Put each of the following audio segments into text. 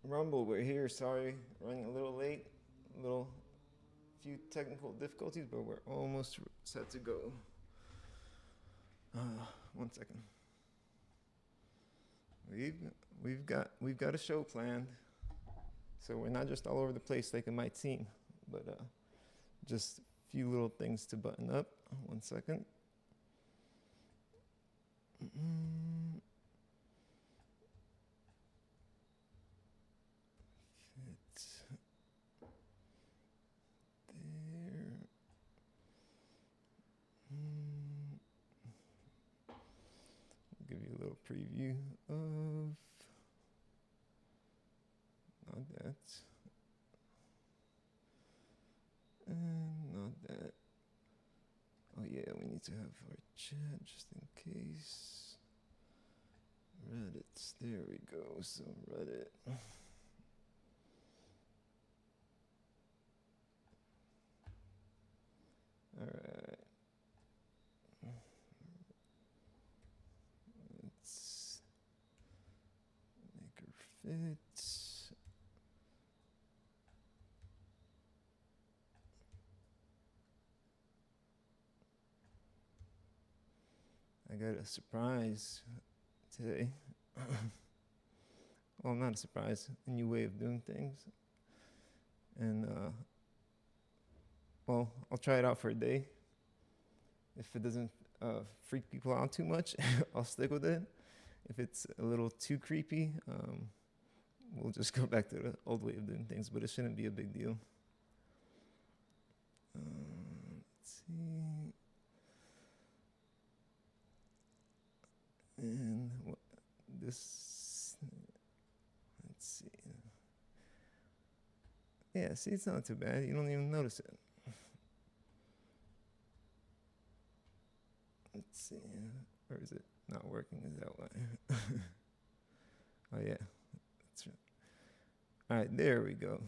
Rumble, we're here. Sorry, running a little late. A little few technical difficulties, but we're almost set to go. One second. We've we've got a show planned, so we're not just all over the place like it might seem, but just a few little things to button up. One second. It's there. I'll give you a little preview of not that and not that. Oh yeah, we need to have our chat just in case. Reddit, there we go. So Reddit. All right. Let's make her fit. I got a surprise today. Well, not a surprise, a new way of doing things. And, well, I'll try it out for a day. If it doesn't freak people out too much, I'll stick with it. If it's a little too creepy, we'll just go back to the old way of doing things, but it shouldn't be a big deal. Let's see. And this, let's see. Yeah, see, it's not too bad. You don't even notice it. Let's see. Or is it not working? Is that why? Oh, yeah. That's right. All right, there we go.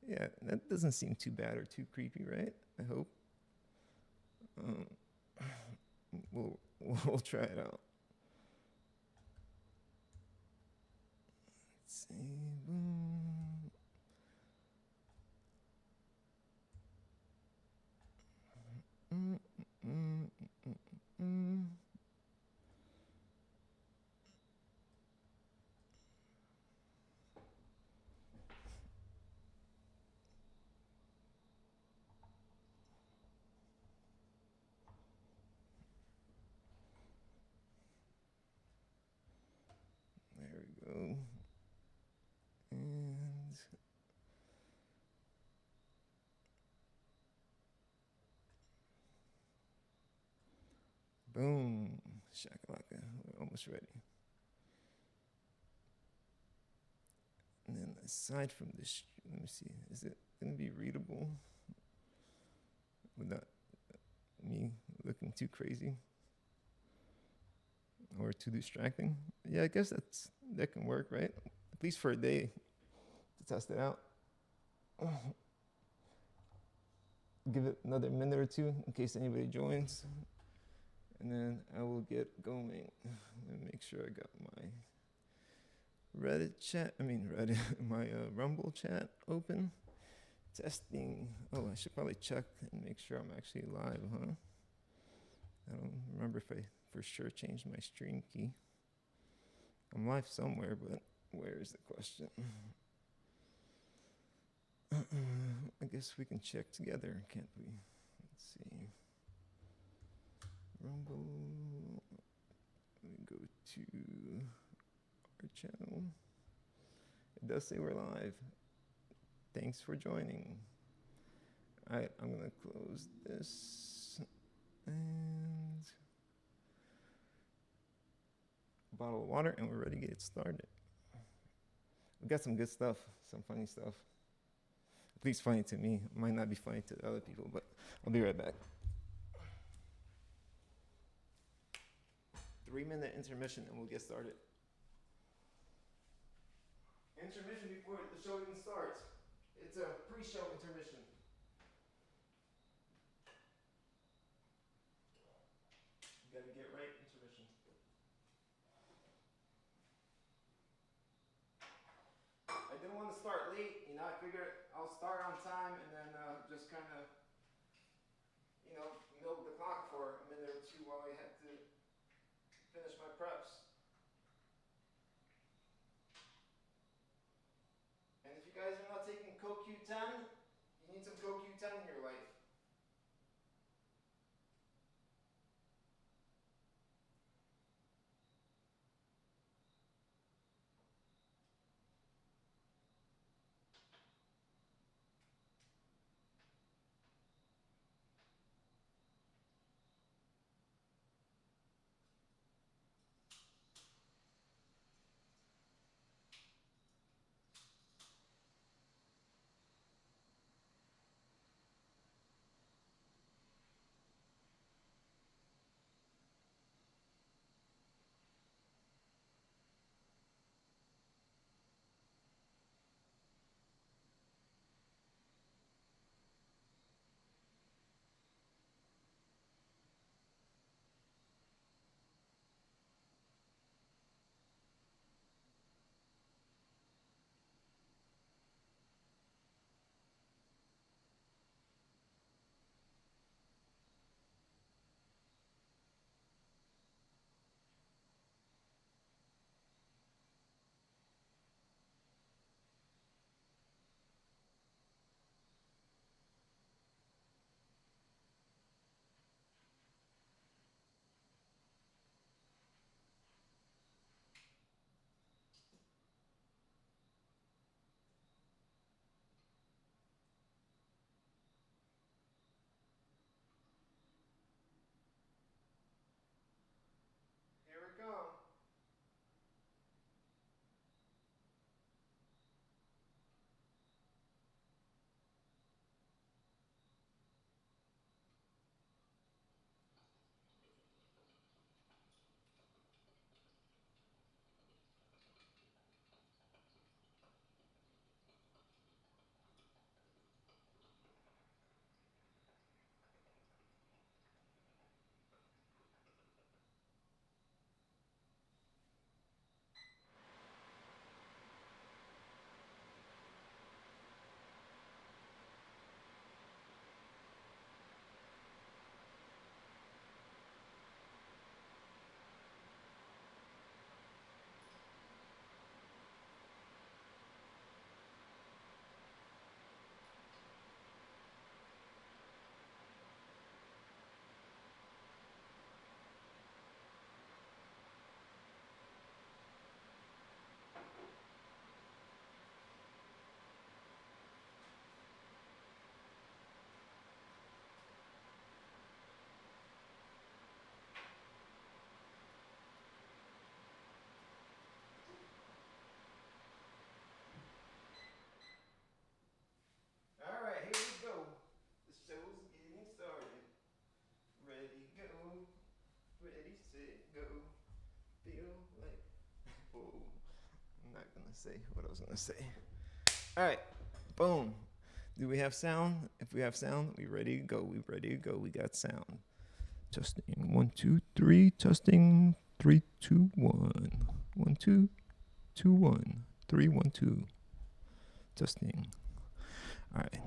Yeah, that doesn't seem too bad or too creepy, right? I hope. We'll try it out. Let's see. Boom. There we go. And boom, shakalaka, we're almost ready. And then aside from this, let me see, is it gonna be readable without me looking too crazy or too distracting? Yeah, I guess that can work, right? At least for a day to test it out. Give it another minute or two in case anybody joins. And then I will get going. Let me make sure I got my Reddit chat, my Rumble chat open. Testing. Oh, I should probably check and make sure I'm actually live, huh? I don't remember if I for sure changed my stream key. I'm live somewhere, but where is the question? I guess we can check together, can't we? Let's see. Rumble. Let me go to our channel. It does say we're live. Thanks for joining. All right, I'm gonna close this and a bottle of water, and we're ready to get started. We got some good stuff, some funny stuff. At least funny to me. Might not be funny to other people, but I'll be right back. 3-minute intermission and we'll get started. Intermission before the show even starts. It's a pre-show intermission. You gotta get right intermission. didn't want to start late. I figured I'll start on time and then just kind of, milk the clock for a minute or two while I had to finish my preps. And if you guys are not taking CoQ10, you need some CoQ10 in your life. Here we go. All right, here we go. The show's getting started. Ready, go. Ready, set, go. Feel like. Oh, I'm not gonna say what I was gonna say. All right, boom. Do we have sound? If we have sound, we ready to go. We ready to go. We got sound. Testing 1, 2, 3. Testing 3, 2, 1. 1, 2, 2, 1. 3, 1, 2. Testing. All right.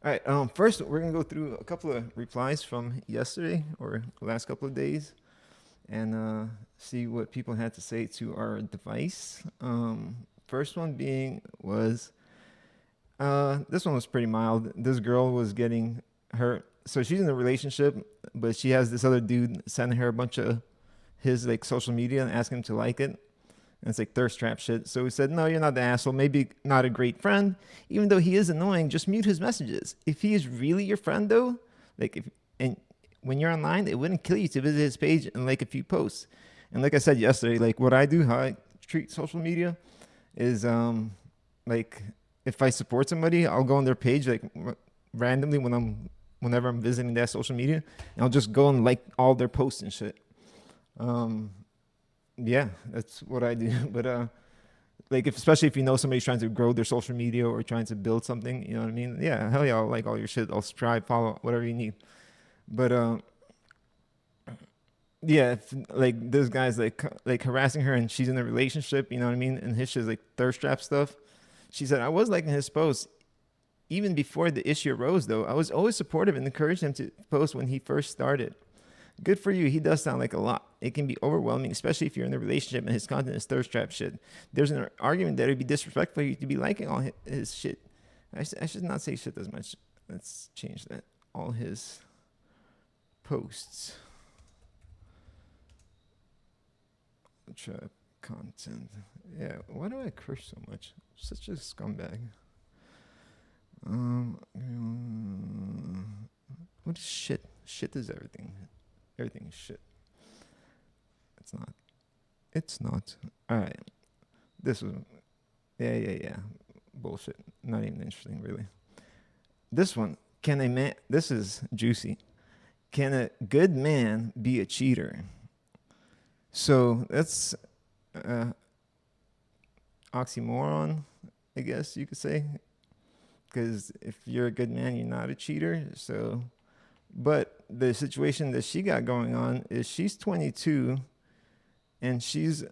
All right. First, we're gonna go through a couple of replies from yesterday or the last couple of days, and see what people had to say to our device. First one was this one was pretty mild. This girl was getting her, so she's in a relationship, but she has this other dude sending her a bunch of his like social media and asking him to like it. And it's like thirst trap shit. So we said, no, you're not the asshole. Maybe not a great friend. Even though he is annoying, just mute his messages. If he is really your friend, though, when you're online, it wouldn't kill you to visit his page and like a few posts. And like I said yesterday, like what I do, how I treat social media is like if I support somebody, I'll go on their page like randomly whenever I'm visiting that social media, and I'll just go and like all their posts and shit. Yeah, that's what I do. But like especially if you know somebody's trying to grow their social media or trying to build something, you know what I mean? Yeah, hell yeah, I'll like all your shit. I'll subscribe, follow, whatever you need. But Yeah, if, like this guy's like harassing her and she's in a relationship, you know what I mean? And his shit's like thirst trap stuff. She said, I was liking his posts even before the issue arose, though. I was always supportive and encouraged him to post when he first started. Good for you. He does sound like a lot. It can be overwhelming, especially if you're in a relationship and his content is thirst trap shit. There's an argument that it'd be disrespectful for you to be liking all his shit. I should not say shit as much. Let's change that. All his posts. Trap content. Yeah, why do I curse so much? Such a scumbag. What is shit? Shit is everything. Everything is shit. It's not. It's not. All right. This was. Yeah. Bullshit. Not even interesting, really. This one. Can a man? This is juicy. Can a good man be a cheater? So that's oxymoron, I guess you could say. Because if you're a good man, you're not a cheater. So, but the situation that she got going on is she's 22 and she's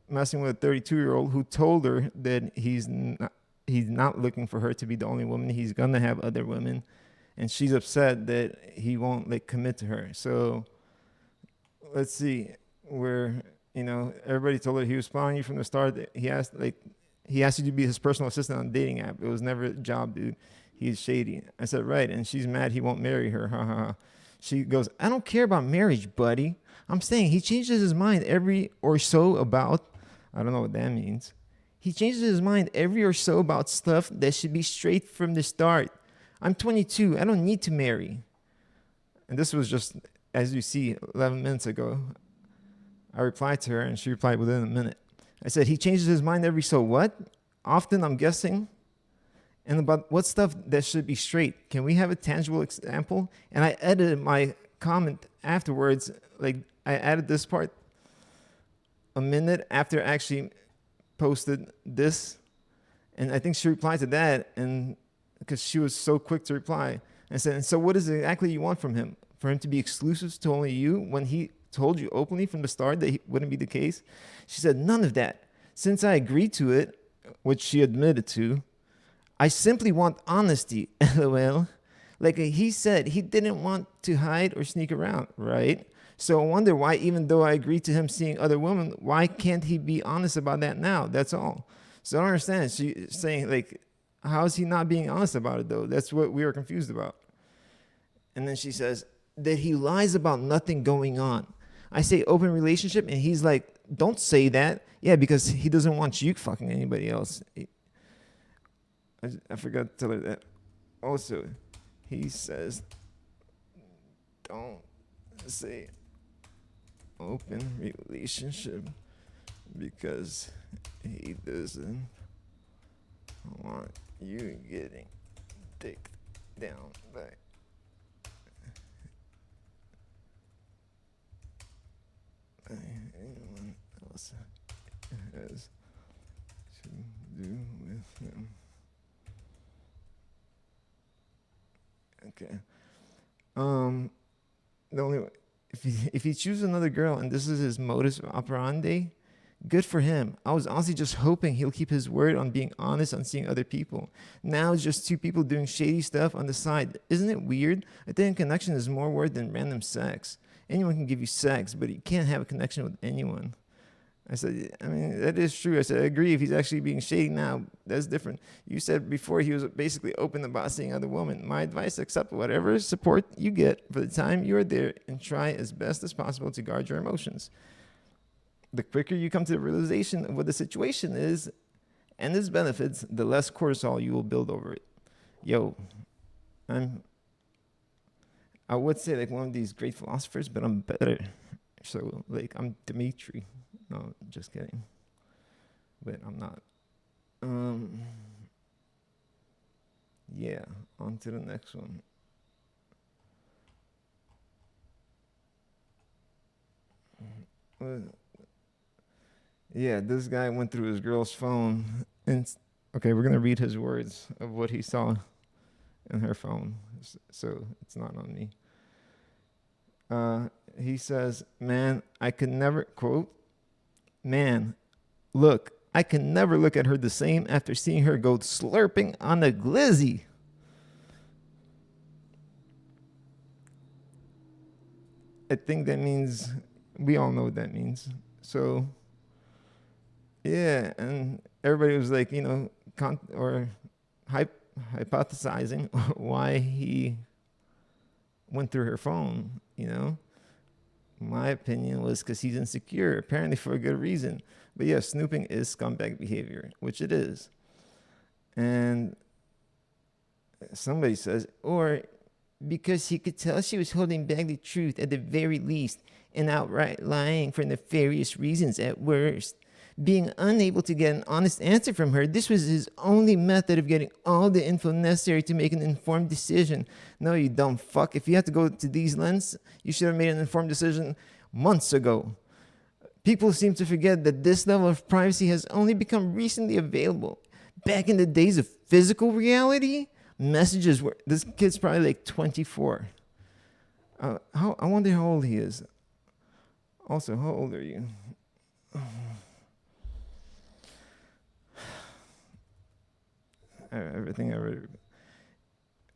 messing with a 32-year-old who told her that he's not looking for her to be the only woman. He's gonna have other women, and she's upset that he won't like commit to her. So let's see, where everybody told her he was spying you from the start. That he asked you to be his personal assistant on a dating app. It was never a job, dude. He's shady. I said, right. And she's mad he won't marry her. Ha ha ha. She goes, I don't care about marriage, buddy. I'm saying he changes his mind every or so about, I don't know what that means. He changes his mind every or so about stuff that should be straight from the start. I'm 22. I don't need to marry. And this was just, as you see, 11 minutes ago. I replied to her and she replied within a minute. I said, he changes his mind every so what? Often, I'm guessing. And about what stuff that should be straight. Can we have a tangible example? And I edited my comment afterwards. Like, I added this part a minute after I actually posted this. And I think she replied to that, and because she was so quick to reply. I said, and so what is it exactly you want from him? For him to be exclusive to only you when he told you openly from the start that it wouldn't be the case? She said, none of that. Since I agreed to it, which she admitted to, I simply want honesty, LOL. Like he said, he didn't want to hide or sneak around, right? So I wonder why, even though I agreed to him seeing other women, why can't he be honest about that now? That's all. So I don't understand. She's saying, like, how is he not being honest about it, though? That's what we were confused about. And then she says that he lies about nothing going on. I say open relationship, and he's like, don't say that. Yeah, because he doesn't want you fucking anybody else. I forgot to tell her that. Also, he says, don't say open relationship because he doesn't want you getting dicked down by anyone else has to do with him. Okay. The only way, if he chooses another girl and this is his modus operandi, good for him. I was honestly just hoping he'll keep his word on being honest on seeing other people. Now it's just two people doing shady stuff on the side. Isn't it weird? I think a connection is more worth than random sex. Anyone can give you sex, but you can't have a connection with anyone. I said, I mean, that is true. I said, I agree. If he's actually being shady now, that's different. You said before he was basically open about seeing other women. My advice, accept whatever support you get for the time you are there and try as best as possible to guard your emotions. The quicker you come to the realization of what the situation is and its benefits, the less cortisol you will build over it. Yo, I would say like one of these great philosophers, but I'm better. So like I'm Dmitriy. No, just kidding. But I'm not. Yeah, on to the next one. Yeah, this guy went through his girl's phone. And okay, we're going to read his words of what he saw in her phone. So it's not on me. he says, man, I could never, quote, man, look, I can never look at her the same after seeing her go slurping on a glizzy. I think that means, we all know what that means. So, yeah, and everybody was like, you know, hypothesizing why he went through her phone, you know. My opinion was because he's insecure, apparently for a good reason. But yeah, snooping is scumbag behavior, which it is. And somebody says, or because he could tell she was holding back the truth at the very least and outright lying for nefarious reasons at worst. Being unable to get an honest answer from her, this was his only method of getting all the info necessary to make an informed decision. No, you dumb fuck. If you have to go to these lengths, you should have made an informed decision months ago. People seem to forget that this level of privacy has only become recently available. Back in the days of physical reality, messages were... This kid's probably like 24. I wonder how old he is. Also, how old are you? Everything I read.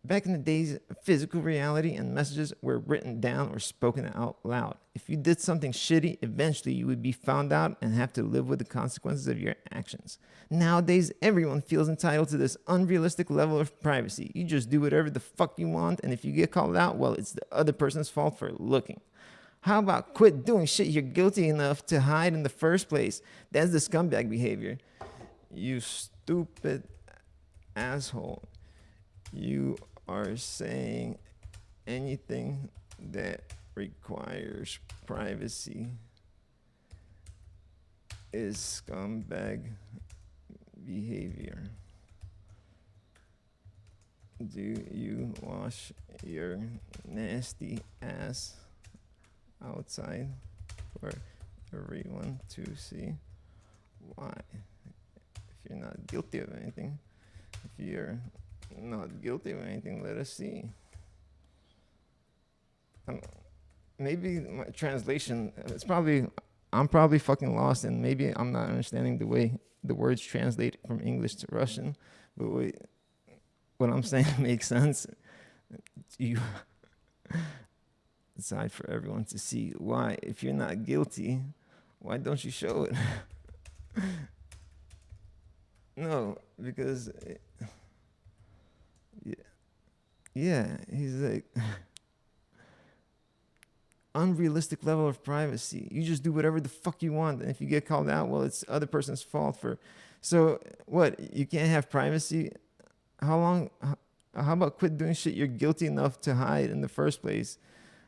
Back in the days, physical reality and messages were written down or spoken out loud. If you did something shitty, eventually you would be found out and have to live with the consequences of your actions. Nowadays, everyone feels entitled to this unrealistic level of privacy. You just do whatever the fuck you want, and if you get called out, well, it's the other person's fault for looking. How about quit doing shit you're guilty enough to hide in the first place? That's the scumbag behavior. You stupid asshole. You are saying anything that requires privacy is scumbag behavior. Do you wash your nasty ass outside for everyone to see? Why? If you're not guilty of anything, if you're not guilty of anything, let us see. Maybe my translation, I'm probably fucking lost, and maybe I'm not understanding the way the words translate from English to Russian, but wait, what I'm saying makes sense. You decide for everyone to see. Why? If you're not guilty, why don't you show it? No, because... Yeah, he's like, unrealistic level of privacy. You just do whatever the fuck you want, and if you get called out, well, it's the other person's fault for... So, what, you can't have privacy? How about quit doing shit you're guilty enough to hide in the first place?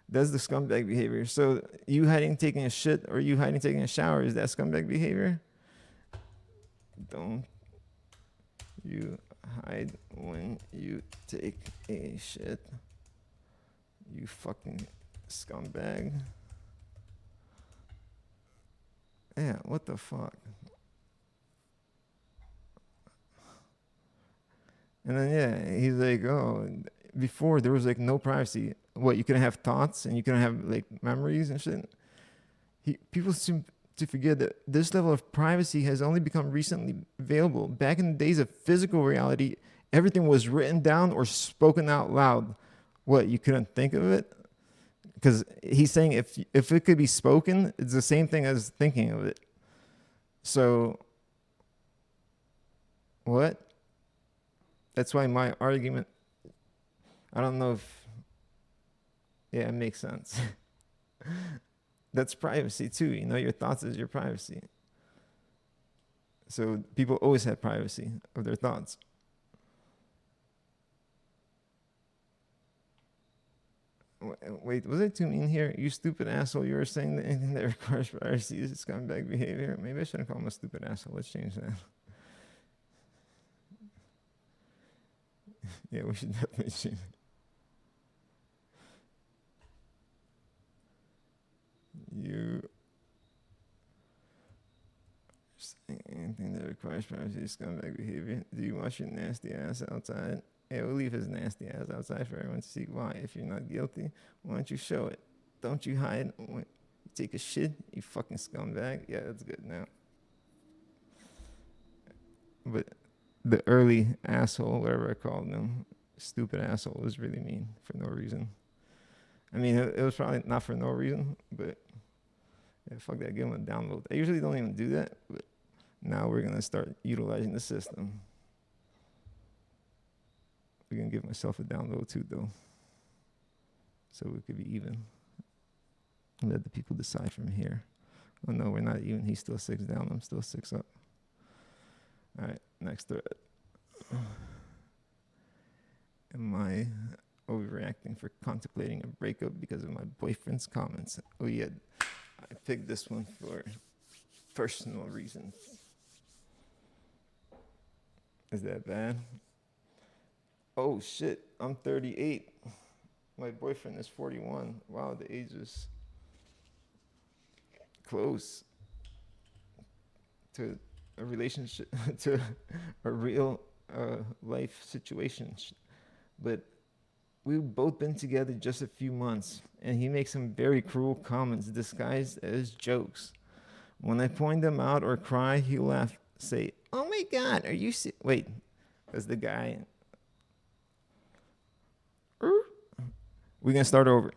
That's the scumbag behavior. So, you hiding taking a shit or you hiding taking a shower, is that scumbag behavior? Don't you hide when you take a shit, you fucking scumbag. Yeah, what the fuck? And then, yeah, he's like, oh, before there was like no privacy. What, you couldn't have thoughts and you couldn't have like memories and shit? People seem to forget that this level of privacy has only become recently available. Back in the days of physical reality, everything was written down or spoken out loud. What, you couldn't think of it? Because he's saying if it could be spoken, it's the same thing as thinking of it. So, what? That's why my argument, I don't know if, yeah, it makes sense. That's privacy too, you know, your thoughts is your privacy. So people always had privacy of their thoughts. Wait, was I too mean here? You stupid asshole, you were saying that anything that requires privacy is scumbag behavior. Maybe I shouldn't call him a stupid asshole. Let's change that. Yeah, we should definitely change it. You saying anything that requires privacy is scumbag behavior. Do you wash your nasty ass outside? Yeah, we'll leave his nasty ass outside for everyone to see. Why? If you're not guilty, why don't you show it? don't you hide when you take a shit, you fucking scumbag. Yeah, that's good now. But the early asshole, whatever I called him, stupid asshole, was really mean for no reason. I mean, it was probably not for no reason, but yeah, fuck that, give him a download. I usually don't even do that, but now we're going to start utilizing the system. We're going to give myself a download too, though, so we could be even. Let the people decide from here. Oh, no, we're not even. He's still 6 down. I'm still 6 up. All right, next thread. Am I overreacting for contemplating a breakup because of my boyfriend's comments? Oh, yeah. I picked this one for personal reasons. Is that bad? Oh, shit. I'm 38. My boyfriend is 41. Wow, the age is close to a relationship, to a real life situation. But we've both been together just a few months, and he makes some very cruel comments disguised as jokes. When I point them out or cry, he'll laugh, say, "Oh my God, are you wait, that's the guy." We're going to start over.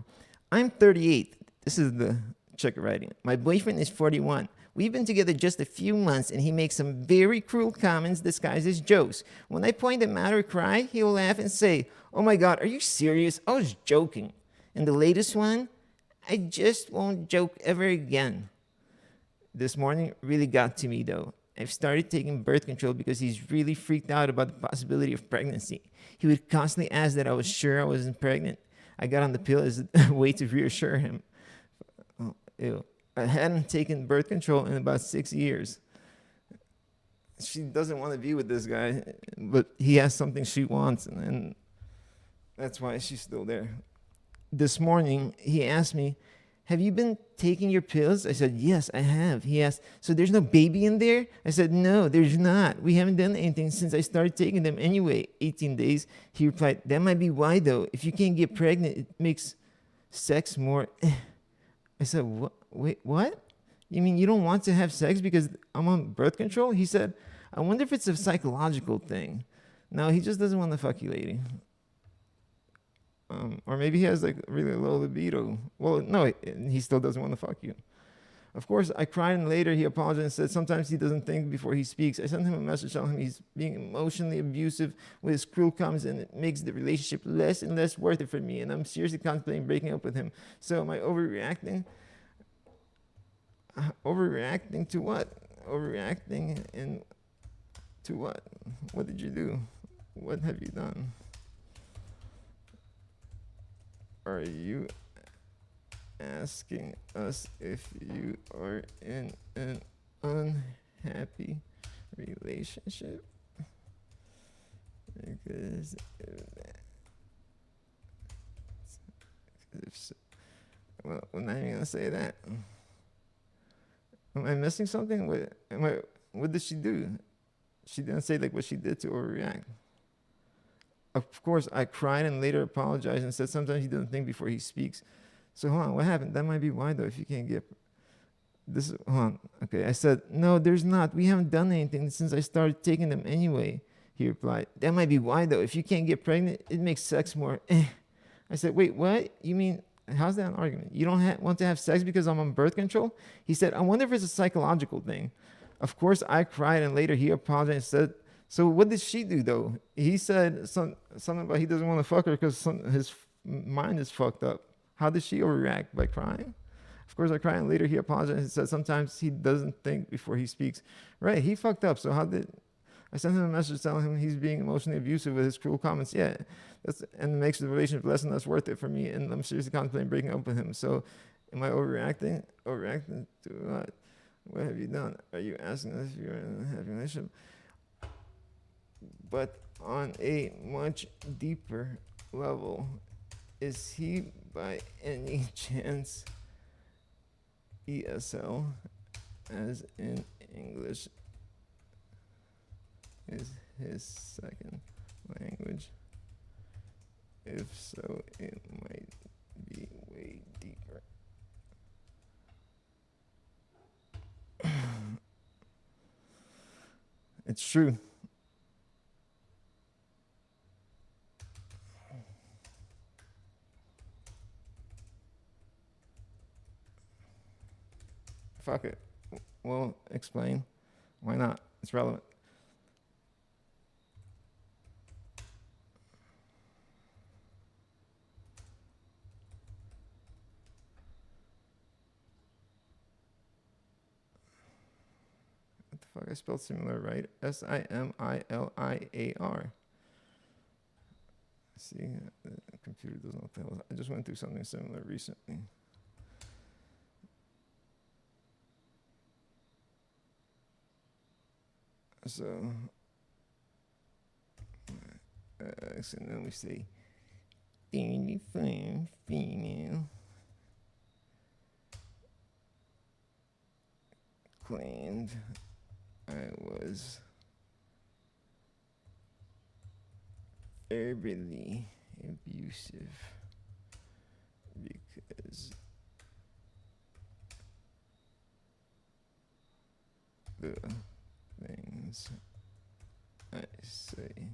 I'm 38. This is the check writing. My boyfriend is 41. We've been together just a few months, and he makes some very cruel comments disguised as jokes. When I point them out or cry, he'll laugh and say, "Oh my God, are you serious? I was joking." And the latest one, "I just won't joke ever again." This morning really got to me, though. I've started taking birth control because he's really freaked out about the possibility of pregnancy. He would constantly ask that I was sure I wasn't pregnant. I got on the pill as a way to reassure him. Oh, ew. I hadn't taken birth control in about 6 years. She doesn't want to be with this guy, but he has something she wants, and that's why she's still there. This morning, he asked me, "Have you been taking your pills?" I said, "Yes, I have." He asked, "So there's no baby in there?" I said, "No, there's not. We haven't done anything since I started taking them anyway, 18 days. He replied, "That might be why, though. If you can't get pregnant, it makes sex more..." I said, "What? Wait, what? You mean you don't want to have sex because I'm on birth control?" He said, "I wonder if it's a psychological thing." No, he just doesn't want to fuck you, lady. Or maybe he has like really low libido. Well, no, he still doesn't want to fuck you. Of course, I cried, and later he apologized and said sometimes he doesn't think before he speaks. I sent him a message telling him he's being emotionally abusive with his cruel comments, and it makes the relationship less and less worth it for me, and I'm seriously contemplating breaking up with him. So am I overreacting? Overreacting to what? Overreacting and to what? What did you do? What have you done? Are you asking us if you are in an unhappy relationship? Because if so, well, I'm not even gonna say that. Am I missing something? What did she do? She didn't say like what she did to overreact. Of course, I cried and later apologized and said sometimes he doesn't think before he speaks. So hold on, what happened? That might be why, though, if you can't get this. Hold on. Okay, I said, "No, there's not. We haven't done anything since I started taking them anyway." He replied, "That might be why, though. If you can't get pregnant, it makes sex more..." I said, "Wait, what? You mean, how's that an argument? You don't want to have sex because I'm on birth control?" He said, "I wonder if it's a psychological thing." Of course, I cried and later he apologized and said, "So what did she do, though?" He said something about he doesn't want to fuck her because his mind is fucked up. How did she overreact? By crying? Of course, I cried, and later he apologized and said sometimes he doesn't think before he speaks. Right, he fucked up. So how did... I sent him a message telling him he's being emotionally abusive with his cruel comments. Yeah, and it makes the relationship less and less worth it for me, and I'm seriously contemplating breaking up with him. So am I overreacting? Overreacting to what? What have you done? Are you asking us if you're in a happy relationship? But on a much deeper level, is he by any chance ESL, as in English is his second language? If so, it might be way deeper. It's true. Fuck it. Well, explain. Why not? It's relevant. What the fuck? I spelled similar right. Similar. See, the computer doesn't know what the hell. I just went through something similar recently. So, so then we say 35 female claimed I was verbally abusive because the things I say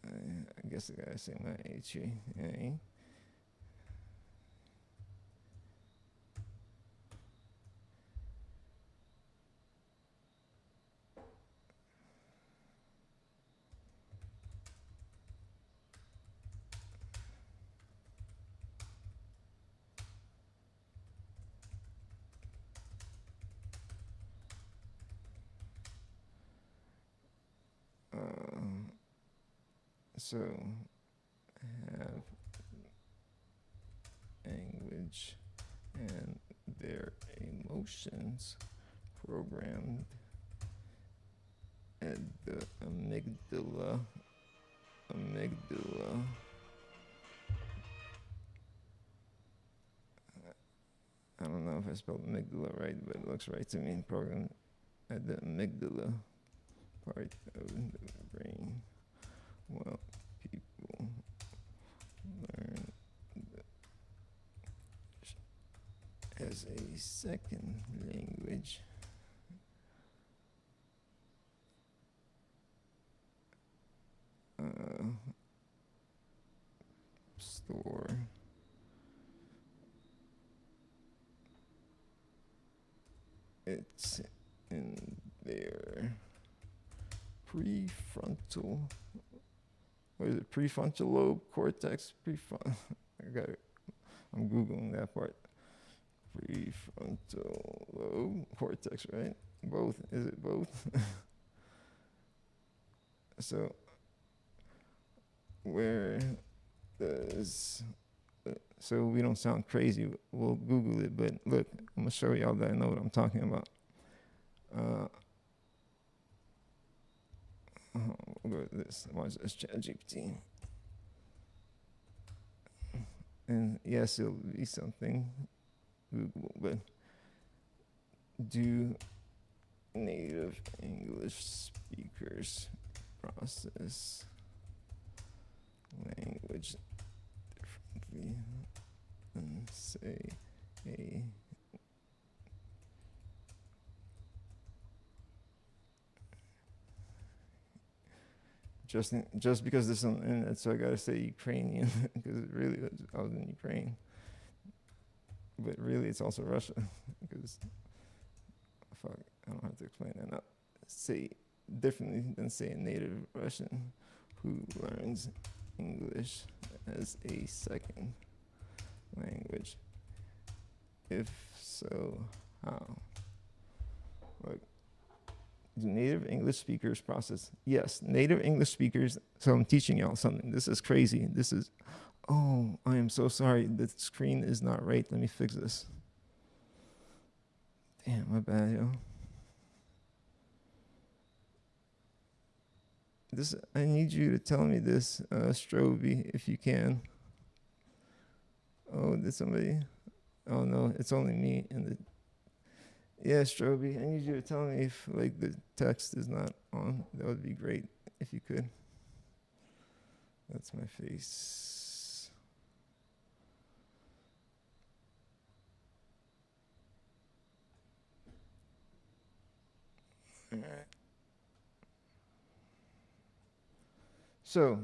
I guess I gotta say my age here. So have language and their emotions programmed at the amygdala. I don't know if I spelled amygdala right, but it looks right to me. Programmed at the amygdala part of the brain. Well, people learn as a second language. Store it's in their prefrontal. What is it? Prefrontal lobe cortex. I got it. I'm googling that part. Prefrontal lobe cortex, right? Both. Is it both? So, where does so we don't sound crazy? We'll Google it, but look, I'm gonna show y'all that I know what I'm talking about. We'll go to this. Watch this ChatGPT. And yes, it'll be something Google, but do native English speakers process language differently than, say, a just because this is on the internet, so I gotta say Ukrainian because really I was in Ukraine, but really it's also Russia because fuck, I don't have to explain that now. Say differently than say a native Russian who learns English as a second language. If so, how? Like, do native English speakers process? Yes, native English speakers. So I'm teaching y'all something. This is crazy. This is, oh, I am so sorry. The screen is not right. Let me fix this. Damn, my bad, yo. This, I need you to tell me this, Stroby, if you can. Oh, did somebody? Oh no, it's only me and the. Yeah, Stroby, I need you to tell me if like the text is not on. That would be great if you could. That's my face. So,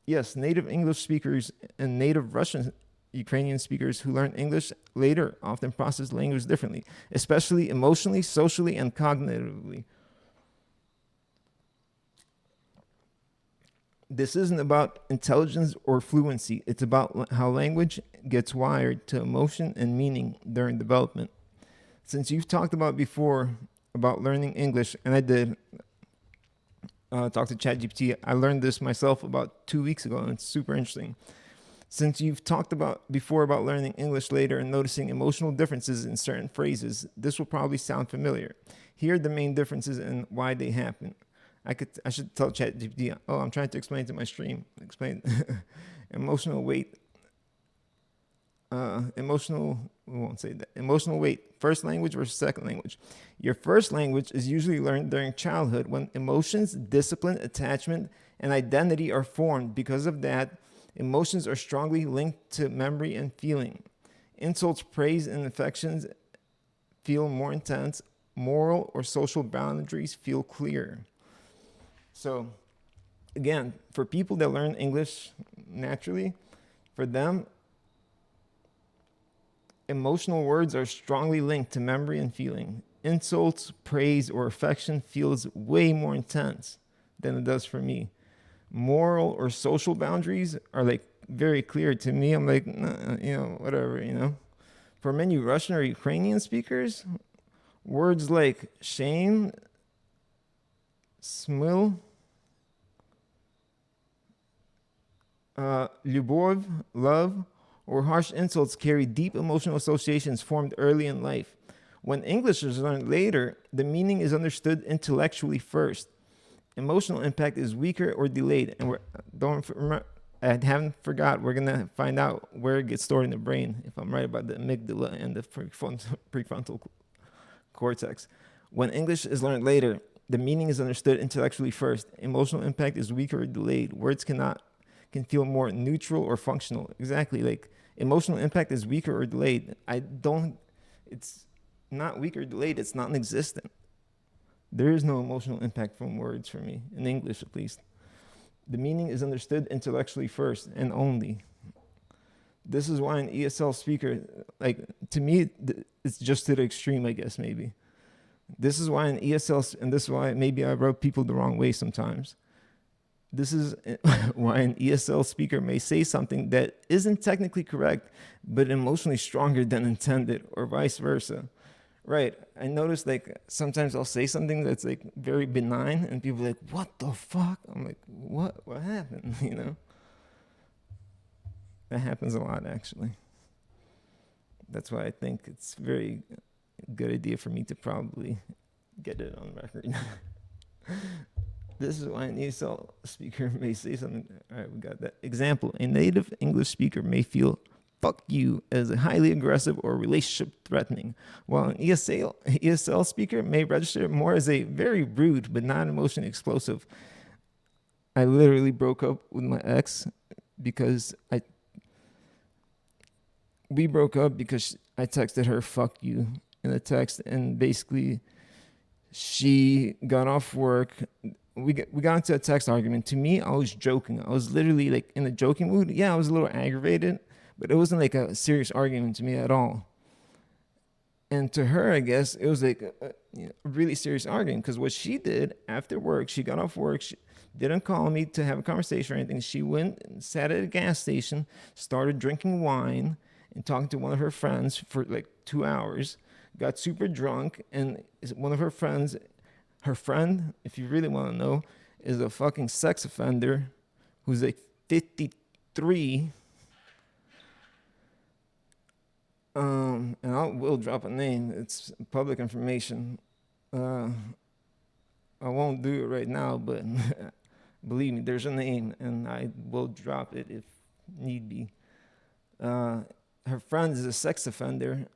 yes, native English speakers and native Russian Ukrainian speakers who learn English later often process language differently, especially emotionally, socially, and cognitively. This isn't about intelligence or fluency. It's about how language gets wired to emotion and meaning during development. Since you've talked about before about learning English, and I did talk to ChatGPT, I learned this myself about 2 weeks ago, and it's super interesting. Since you've talked about before about learning English later and noticing emotional differences in certain phrases, this will probably sound familiar. Here are the main differences and why they happen. I should tell ChatGPT, oh, I'm trying to explain to my stream. Explain emotional weight. We won't say that. Emotional weight, first language versus second language. Your first language is usually learned during childhood when emotions, discipline, attachment, and identity are formed. Because of that, emotions are strongly linked to memory and feeling. Insults, praise, and affections feel more intense. Moral or social boundaries feel clear. So, again, for people that learn English naturally, for them, emotional words are strongly linked to memory and feeling. Insults, praise, or affection feels way more intense than it does for me. Moral or social boundaries are like very clear to me. I'm like, nah, whatever. For many Russian or Ukrainian speakers, words like shame, smil, любовь, love, or harsh insults carry deep emotional associations formed early in life. When English is learned later, the meaning is understood intellectually first. Emotional impact is weaker or delayed, and I haven't forgot. We're gonna find out where it gets stored in the brain. If I'm right about the amygdala and the prefrontal cortex. When English is learned later, the meaning is understood intellectually first. Emotional impact is weaker or delayed. Words can feel more neutral or functional. Exactly, like emotional impact is weaker or delayed. It's not weak or delayed, it's non-existent. There is no emotional impact from words for me, in English at least. The meaning is understood intellectually first and only. This is why an ESL speaker, like, to me, it's just to the extreme, I guess, maybe. This is why an ESL, and this is why maybe I rub people the wrong way sometimes. This is why an ESL speaker may say something that isn't technically correct, but emotionally stronger than intended, or vice versa. Right. I noticed, like, sometimes I'll say something that's like very benign, and people are like, "What the fuck?" I'm like, "What? What happened?" That happens a lot, actually. That's why I think it's a very good idea for me to probably get it on record. This is why an ESL speaker may say something. All right, we got that. Example: a native English speaker may feel "fuck you" as a highly aggressive or relationship threatening, while an ESL speaker may register more as a very rude but not emotionally explosive. I literally broke up with my ex because we broke up because I texted her "fuck you" in a text, and basically she got off work. We got into a text argument. To me, I was joking. I was literally like in a joking mood. Yeah, I was a little aggravated, but it wasn't like a serious argument to me at all. And to her, I guess, it was like a really serious argument, because what she did after work, she got off work, she didn't call me to have a conversation or anything. She went and sat at a gas station, started drinking wine and talking to one of her friends for like 2 hours, got super drunk, and one of her friends, if you really want to know, is a fucking sex offender who's like 53. And we'll drop a name. It's public information. I won't do it right now, but believe me, there's a name, and I will drop it if need be. Her friend is a sex offender,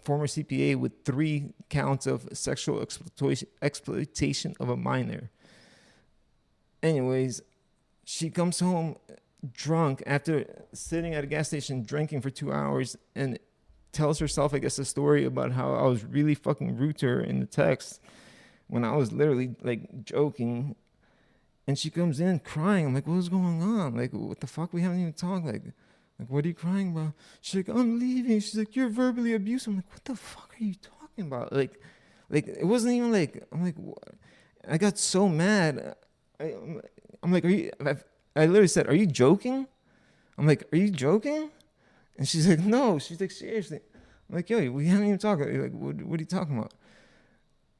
former CPA with 3 counts of sexual exploitation of a minor. Anyways, she comes home drunk after sitting at a gas station drinking for 2 hours, and tells herself, I guess, a story about how I was really fucking rude to her in the text, when I was literally like joking. And she comes in crying. I'm like, what's going on? Like, what the fuck? We haven't even talked. Like, what are you crying about? She's like, I'm leaving. She's like, you're verbally abusive. I'm like, what the fuck are you talking about? Like it wasn't even like, I'm like, what? I got so mad. I'm like, I literally said, are you joking? I'm like, are you joking? And she's like, no. She's like, seriously. I'm like, yo, we haven't even talked. Like, what are you talking about?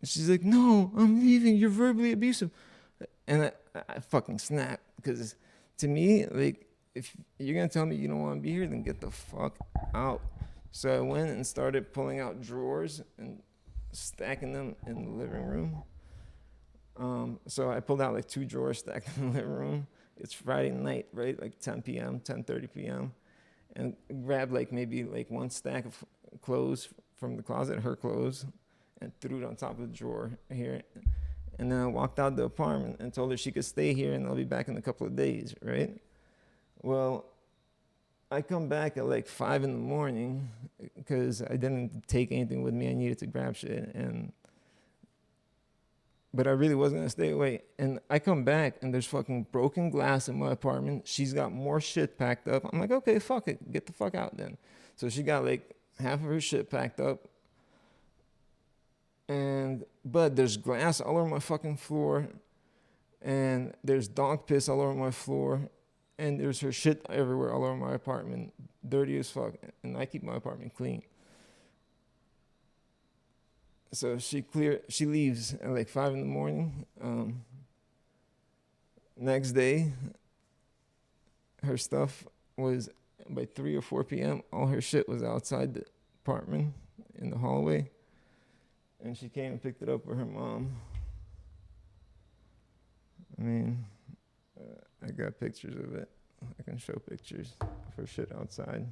And she's like, no, I'm leaving. You're verbally abusive. And I fucking snapped because to me, like, if you're going to tell me you don't want to be here, then get the fuck out. So I went and started pulling out drawers and stacking them in the living room. So I pulled out like 2 drawers stacked in the living room. It's Friday night, right? Like 10 p.m., 10:30 p.m. And grabbed like maybe like 1 stack of clothes from the closet, her clothes, and threw it on top of the drawer here. And then I walked out the apartment and told her she could stay here and I'll be back in a couple of days, right? Well, I come back at like 5 in the morning because I didn't take anything with me. I needed to grab shit, but I really wasn't gonna stay away. And I come back and there's fucking broken glass in my apartment. She's got more shit packed up. I'm like, okay, fuck it, get the fuck out then. So she got like half of her shit packed up. But there's glass all over my fucking floor, and there's dog piss all over my floor, and there's her shit everywhere all over my apartment, dirty as fuck. And I keep my apartment clean. So she leaves at like 5 in the morning. Next day, her stuff was by 3 or 4 p.m. All her shit was outside the apartment in the hallway. And she came and picked it up with her mom. I mean, I got pictures of it. I can show pictures of her shit outside.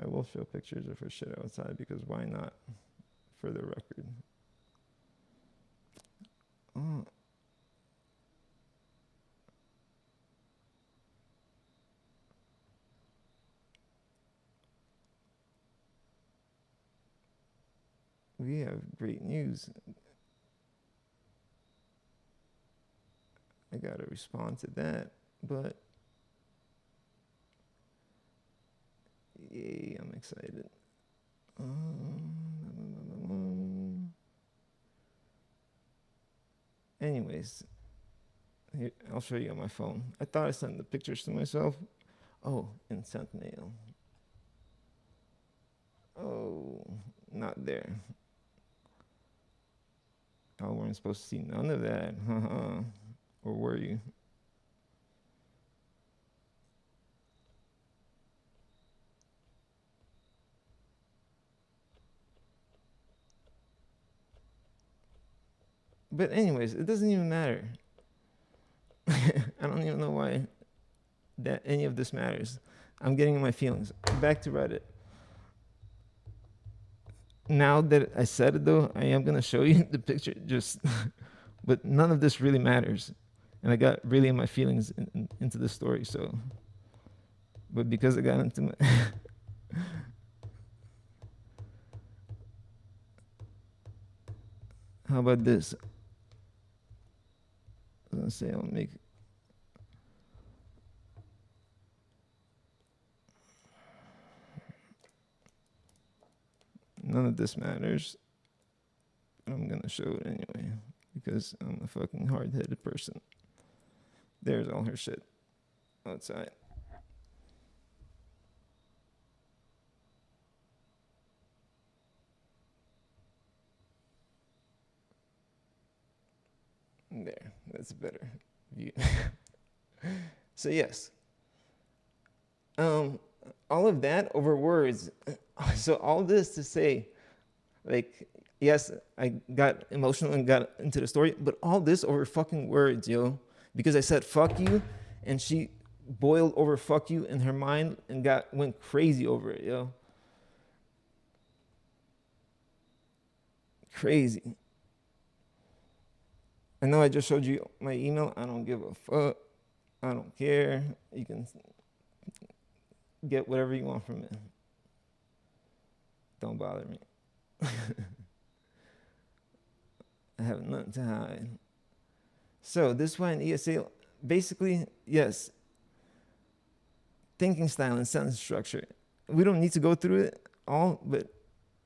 I will show pictures of her shit outside because why not? For the record. Oh. We have great news. I gotta respond to that, but yay, I'm excited. Anyways, here, I'll show you on my phone. I thought I sent the pictures to myself. Oh, in sent mail. Oh, not there. Oh, weren't supposed to see none of that. Or were you? But anyways, it doesn't even matter. I don't even know why that any of this matters. I'm getting in my feelings. Back to Reddit. Now that I said it though, I am gonna show you the picture. But none of this really matters, and I got really in my feelings into the story. So, but because I got into my how about this? I was gonna say I'll make. None of this matters. I'm gonna show it anyway because I'm a fucking hard-headed person. There's all her shit outside. There, that's a better view. So yes, all of that over words. So all this to say, like, yes, I got emotional and got into the story, but all this over fucking words, yo. Because I said fuck you, and she boiled over fuck you in her mind and went crazy over it, yo. Crazy. I know I just showed you my email. I don't give a fuck. I don't care. You can get whatever you want from it. Don't bother me. I have nothing to hide. So this is why in ESA, basically, yes, thinking style and sentence structure. We don't need to go through it all, but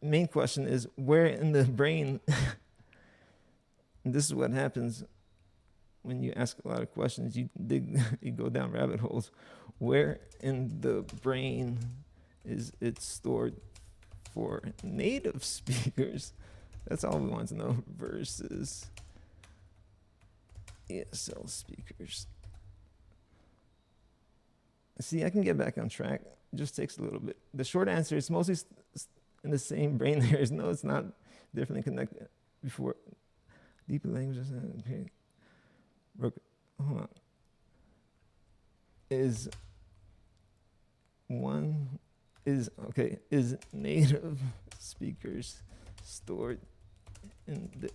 main question is where in the brain, and this is what happens when you ask a lot of questions, you you go down rabbit holes. Where in the brain is it stored for native speakers? That's all we want to know versus ESL speakers. See, I can get back on track. It just takes a little bit. The short answer is mostly in the same brain layers. No, it's not differently connected before. Deeper languages. Okay. Hold on. Is native speakers stored in the,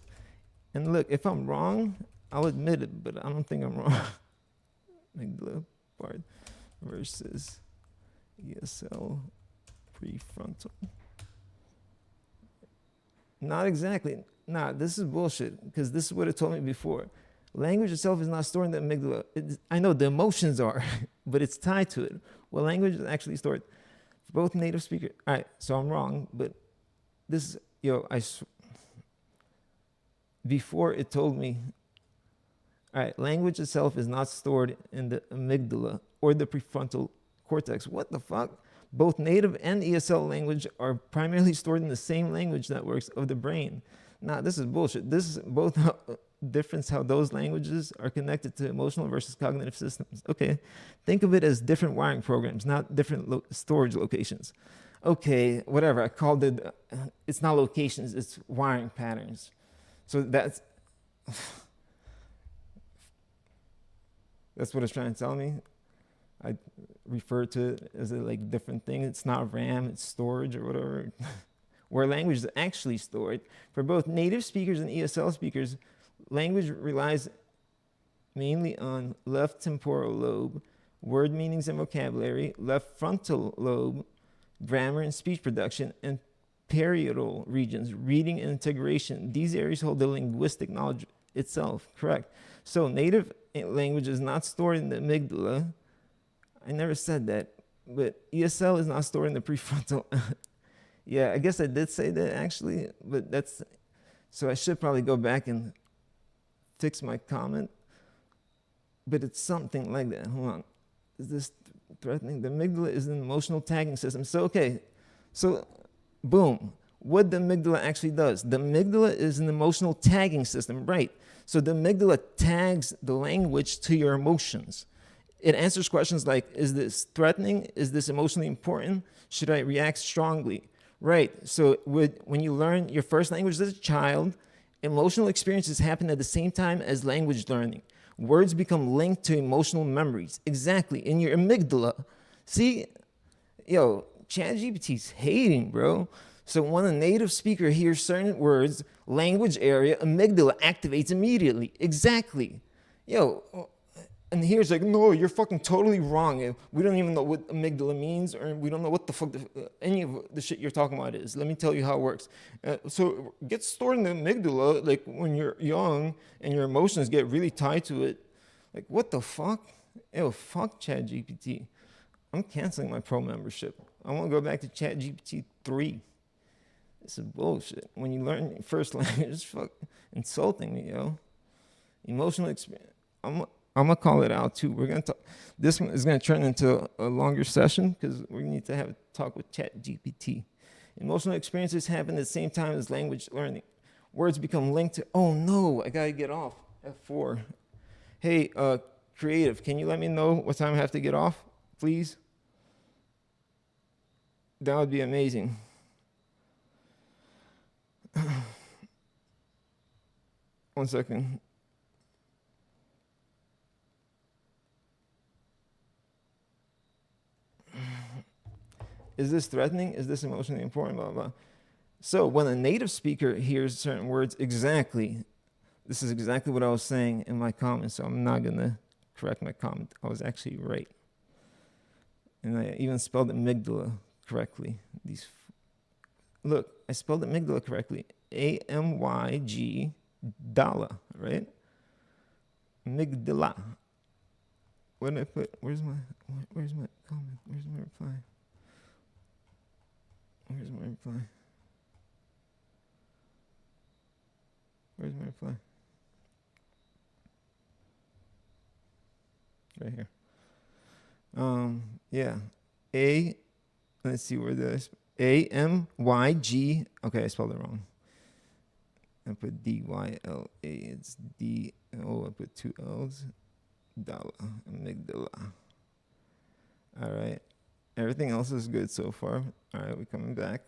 and look, if I'm wrong, I'll admit it, but I don't think I'm wrong. Amygdala part versus ESL prefrontal. Not exactly. Nah, this is bullshit, because this is what it told me before. Language itself is not stored in the amygdala. I know the emotions are, but it's tied to it. Well, language is actually stored for both native speakers. All right, so I'm wrong, but this, before it told me, all right, language itself is not stored in the amygdala or the prefrontal cortex. What the fuck? Both native and ESL language are primarily stored in the same language networks of the brain. Nah, this is bullshit. This is both difference how those languages are connected to emotional versus cognitive systems. Okay, think of it as different wiring programs, not different storage locations. Okay, whatever, I called it, it's not locations, it's wiring patterns. So that's what it's trying to tell me. I refer to it as a different thing. It's not RAM, it's storage or whatever. Where language is actually stored. For both native speakers and ESL speakers, language relies mainly on left temporal lobe, word meanings and vocabulary, left frontal lobe, grammar and speech production, and parietal regions, reading and integration. These areas hold the linguistic knowledge itself, correct? So native language is not stored in the amygdala. I never said that, but ESL is not stored in the prefrontal. Yeah, I guess I did say that actually, but that's, so I should probably go back and fix my comment, but it's something like that. Hold on. Is this threatening? The amygdala is an emotional tagging system. So, okay, so boom. What the amygdala actually does. The amygdala is an emotional tagging system, right? So the amygdala tags the language to your emotions. It answers questions like, is this threatening? Is this emotionally important? Should I react strongly? Right, so when you learn your first language as a child, emotional experiences happen at the same time as language learning. Words become linked to emotional memories. Exactly, in your amygdala. See, ChatGPT's hating, bro. So when a native speaker hears certain words, language area, amygdala activates immediately. Exactly. And here's no, you're fucking totally wrong. We don't even know what amygdala means, or we don't know what the fuck any of the shit you're talking about is. Let me tell you how it works. So it gets stored in the amygdala, when you're young and your emotions get really tied to it. What the fuck? Fuck ChatGPT. I'm canceling my pro membership. I want to go back to ChatGPT 3. This is bullshit. When you learn your first language, it's fuck insulting me, Emotional experience. I'm gonna call it out too. We're gonna talk. This one is gonna turn into a longer session because we need to have a talk with ChatGPT. Emotional experiences happen at the same time as language learning. Words become linked to. Oh no, I gotta get off. F4. Hey, creative, can you let me know what time I have to get off, please? That would be amazing. One second. Is this threatening? Is this emotionally important? Blah, blah. So when a native speaker hears certain words, exactly, this is exactly what I was saying in my comment, so I'm not going to correct my comment. I was actually right. And I even spelled amygdala correctly. Look, I spelled amygdala correctly. AMYGDALA. amygdala, right? Amygdala. What did I put? Where's my comment? Where's my reply? Where's my reply? Where's my reply? Right here. Yeah. Let's see where this. AMYG. Okay, I spelled it wrong. I put DYLA. It's DO. I put two L's. Dala. Amygdala. All right. Everything else is good so far. All right, we're coming back.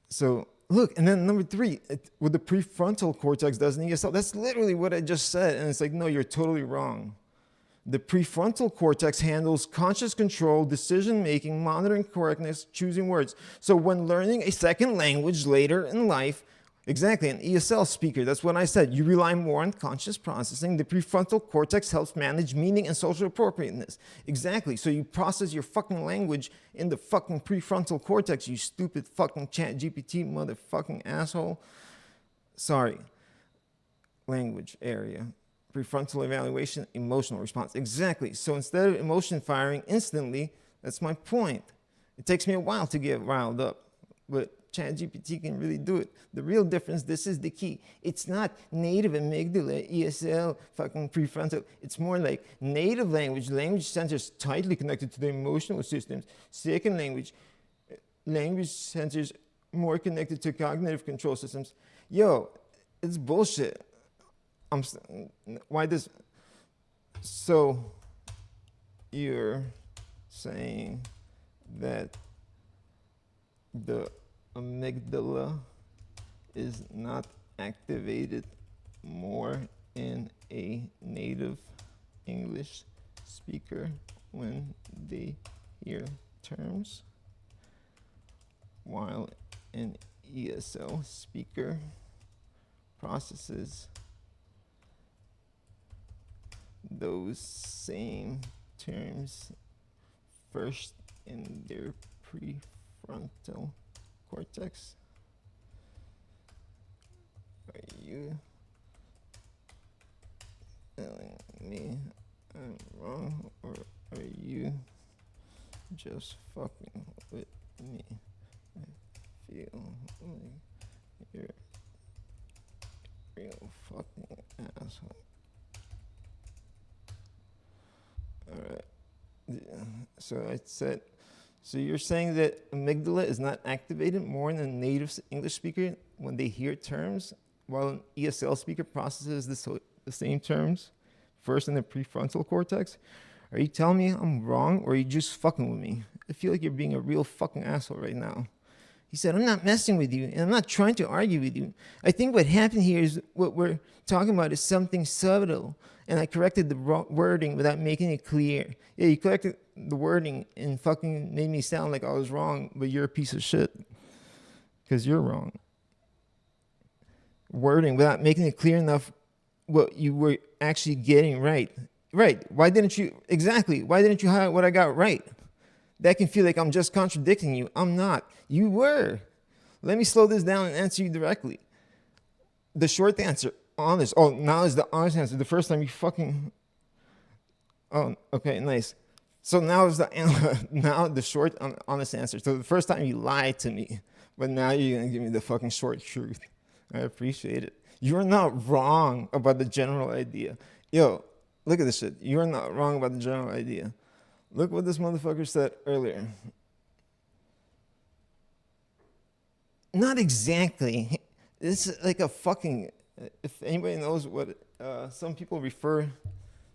So look, and then number 3, with the prefrontal cortex doesn't ESL. That's literally what I just said. And it's like, no, you're totally wrong. The prefrontal cortex handles conscious control, decision-making, monitoring correctness, choosing words. So when learning a second language later in life, exactly, an ESL speaker, that's what I said. You rely more on conscious processing. The prefrontal cortex helps manage meaning and social appropriateness. Exactly. So you process your fucking language in the fucking prefrontal cortex, you stupid fucking chat GPT motherfucking asshole. Sorry. Language area. Prefrontal evaluation, emotional response. Exactly. So instead of emotion firing instantly, that's my point. It takes me a while to get riled up, but ChatGPT can really do it. The real difference, this is the key. It's not native amygdala, ESL, fucking prefrontal. It's more like native language, language centers tightly connected to the emotional systems. Second language, language centers more connected to cognitive control systems. Yo, it's bullshit. Why this? So you're saying that the amygdala is not activated more in a native English speaker when they hear terms, while an ESL speaker processes those same terms first in their prefrontal cortex. Are you telling me I'm wrong, or are you just fucking with me? I feel like you're a real fucking asshole. All right. So I said, so you're saying that amygdala is not activated more in a native English speaker when they hear terms, while an ESL speaker processes the same terms first in the prefrontal cortex? Are you telling me I'm wrong, or are you just fucking with me? I feel like you're being a real fucking asshole right now. He said, I'm not messing with you, and I'm not trying to argue with you. I think what happened here is what we're talking about is something subtle, and I corrected the wording without making it clear. Yeah, you corrected the wording and fucking made me sound like I was wrong, but you're a piece of shit. Because you're wrong. Wording without making it clear enough what you were actually getting right. Right. Why didn't you highlight what I got right? That can feel like I'm just contradicting you. I'm not. You were. Let me slow this down and answer you directly. The short answer, honest. Oh, now is the honest answer. The first time you fucking... Oh, okay, nice. So now is the short, honest answer. So the first time you lied to me, but now you're going to give me the fucking short truth. I appreciate it. You're not wrong about the general idea. Yo, look at this shit. You're not wrong about the general idea. Look what this motherfucker said earlier. Not exactly. This is like a fucking... If anybody knows what... some people refer...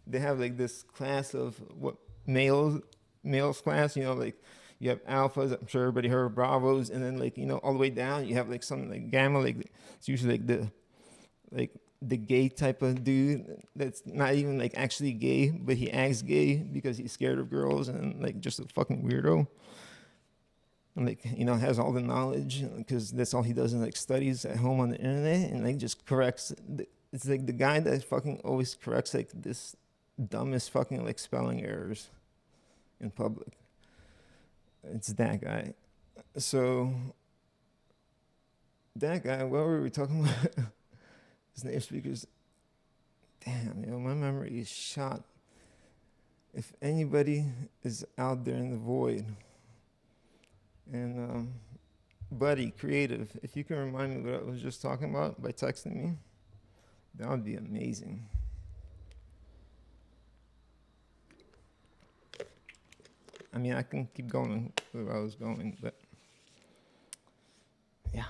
They have like this class of what males class, you know, like you have alphas, I'm sure everybody heard of Bravos, and then like, you know, all the way down you have like something like Gamma, like it's usually like the gay type of dude that's not even like actually gay, but he acts gay because he's scared of girls and like just a fucking weirdo. And like, you know, has all the knowledge because that's all he does in like studies at home on the internet and like just corrects. It's like the guy that fucking always corrects like this dumbest fucking like spelling errors in public. It's that guy. So that guy, what were we talking about? His native speakers. Damn, yo, my memory is shot. If anybody is out there in the void, and buddy, creative, if you can remind me what I was just talking about by texting me, that would be amazing. I mean, I can keep going where I was going, but yeah.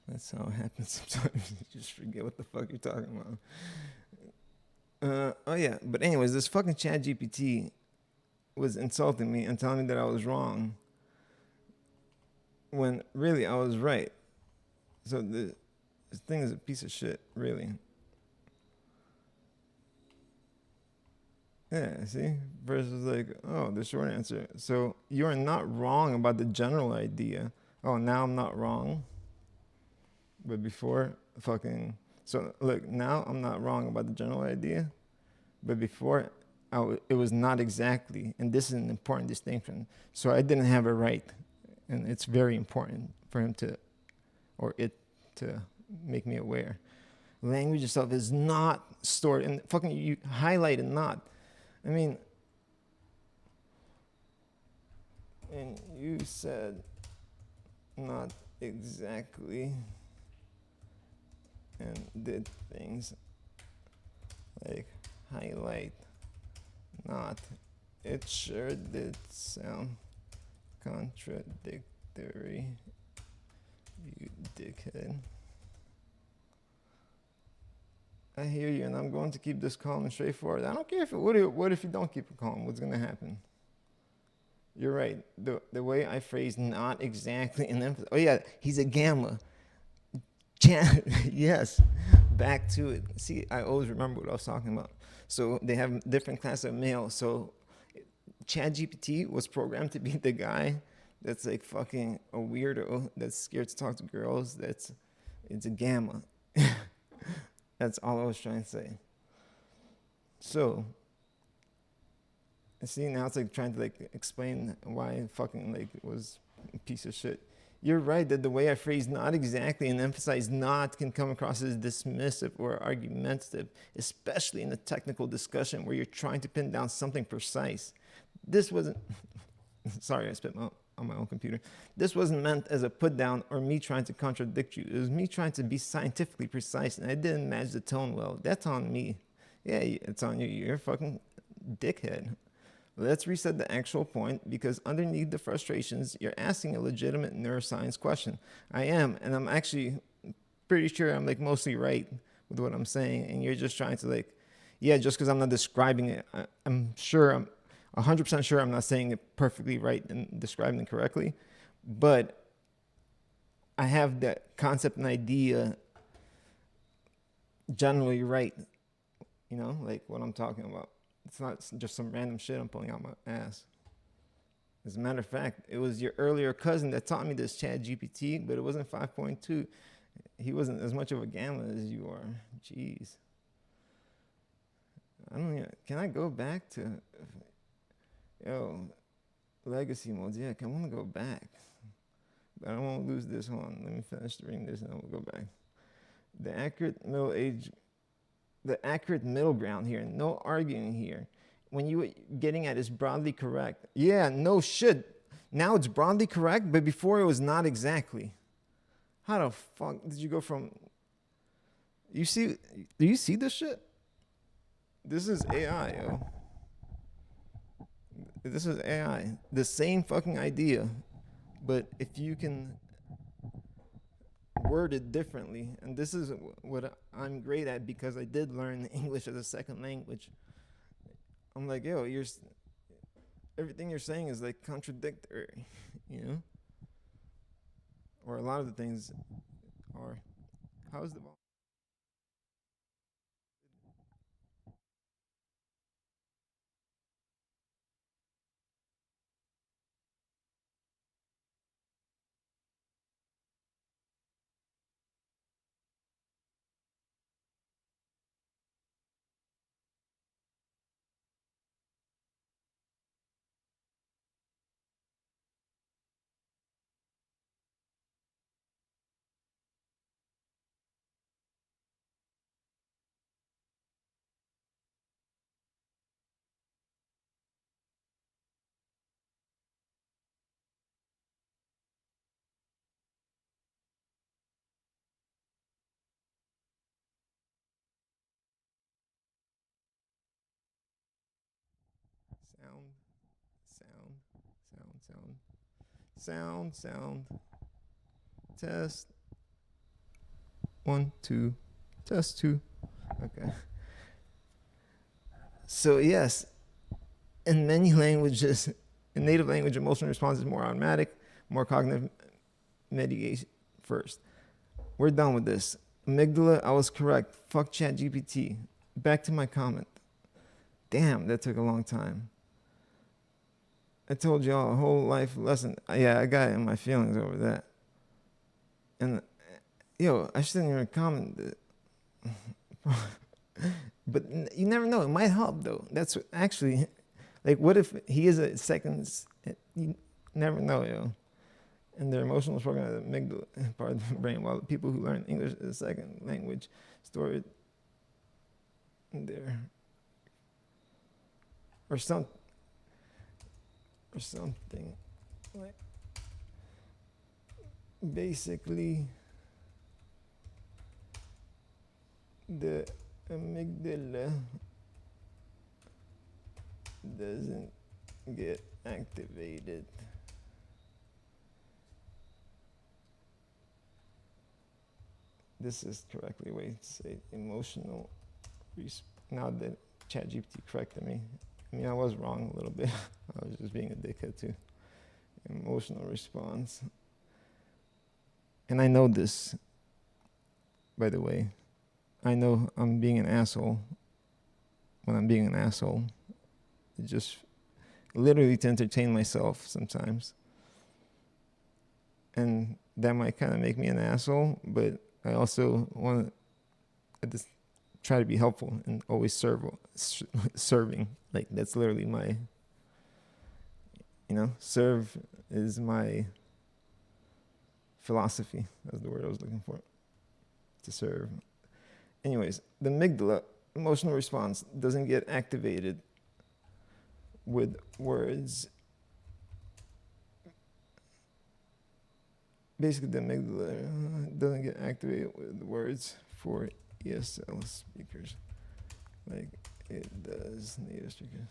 That's how it happens sometimes. You just forget what the fuck you're talking about. Oh yeah, but anyways, this fucking Chat GPT was insulting me and telling me that I was wrong when really I was right. So this thing is a piece of shit, really. Yeah, see? Versus like, oh, the short answer. So you're not wrong about the general idea. Oh, now I'm not wrong. But before, fucking. So look, now I'm not wrong about the general idea. But before, it was not exactly. And this is an important distinction. So I didn't have it right. And it's very important for him to, or it to make me aware. Language itself is not stored. And fucking, you highlighted not. I mean, and you said not exactly and did things like highlight not. It sure did sound contradictory, you dickhead. I hear you, and I'm going to keep this calm and straightforward. I don't care if what if you don't keep it calm? What's gonna happen? You're right. The way I phrased not exactly and emphasis. Oh yeah, he's a gamma. Yes. Back to it. See, I always remember what I was talking about. So they have different classes of male. So ChatGPT was programmed to be the guy that's like fucking a weirdo that's scared to talk to girls. It's a gamma. That's all I was trying to say. So, see, now it's like trying to like explain why fucking like it was a piece of shit. You're right that the way I phrase not exactly and emphasize not can come across as dismissive or argumentative, especially in a technical discussion where you're trying to pin down something precise. This wasn't, sorry, I spit on my own computer. This wasn't meant as a put down or me trying to contradict you. It was me trying to be scientifically precise, and I didn't match the tone well. That's on me. Yeah, it's on you. You're a fucking dickhead. Let's reset the actual point, because underneath the frustrations, you're asking a legitimate neuroscience question. I am, and I'm actually pretty sure I'm like mostly right with what I'm saying, and you're just trying to like, yeah, just because I'm not describing it, I'm 100% sure I'm not saying it perfectly right and describing it correctly, but I have that concept and idea generally right, like what I'm talking about. It's not just some random shit I'm pulling out my ass. As a matter of fact, it was your earlier cousin that taught me this Chat GPT, but it wasn't 5.2. He wasn't as much of a gamma as you are. Jeez. Can I go back to, legacy modes? Yeah, I want to go back. But I don't want to lose this one. Let me finish reading this and then we'll go back. The accurate middle ground here, no arguing here. When you were getting at is broadly correct. Yeah, no shit. Now it's broadly correct, but before it was not exactly. How the fuck did you go from... Do you see this shit? This is AI, yo. This is AI. The same fucking idea, but if you can word it differently, and this is what I'm great at because I did learn English as a second language. I'm like, yo, everything you're saying is like contradictory, or a lot of the things are. How's the Sound. Test. 1, 2. Test 2. Okay. So yes, in many languages, in native language, emotional response is more automatic, more cognitive mediation first. We're done with this. Amygdala, I was correct. Fuck ChatGPT. Back to my comment. Damn, that took a long time. I told y'all a whole life lesson. Yeah, I got in my feelings over that. And yo, I shouldn't even comment that. But you never know. It might help though. That's actually, like, what if he is a second? You never know, yo. And their emotional program, the amygdala part of the brain, while the people who learn English as a second language store it in there, or something like, basically the amygdala doesn't get activated. This is correctly a way to say emotional. Now that ChatGPT corrected me, I mean, I was wrong a little bit. I was just being a dickhead too. Emotional response. And I know this, by the way. I know I'm being an asshole when I'm being an asshole. Just literally to entertain myself sometimes. And that might kind of make me an asshole, but I also want to just try to be helpful and always serving. Like, that's literally my, serve is my philosophy. That's the word I was looking for. To serve. Anyways, the amygdala, emotional response, doesn't get activated with words. Basically, the amygdala doesn't get activated with words for ESL speakers like it does native speakers.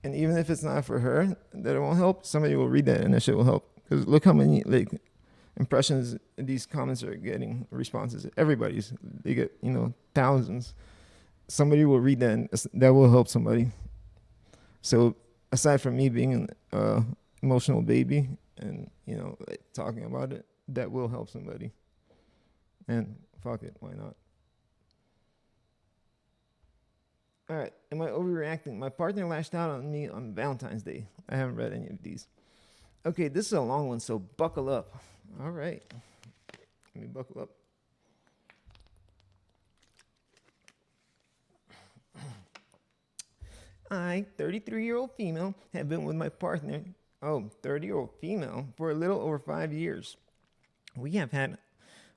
And even if it's not for her, that it won't help, somebody will read that and that shit will help. Because look how many impressions these comments are getting, responses. Everybody's, they get, thousands. Somebody will read that and that will help somebody. So aside from me being an emotional baby and, talking about it, that will help somebody. And fuck it, why not? All right, am I overreacting? My partner lashed out on me on Valentine's Day. I haven't read any of these. Okay, this is a long one, so buckle up. All right, let me buckle up. I, 33-year-old female, have been with my partner, 30-year-old female, for a little over 5 years. We have had,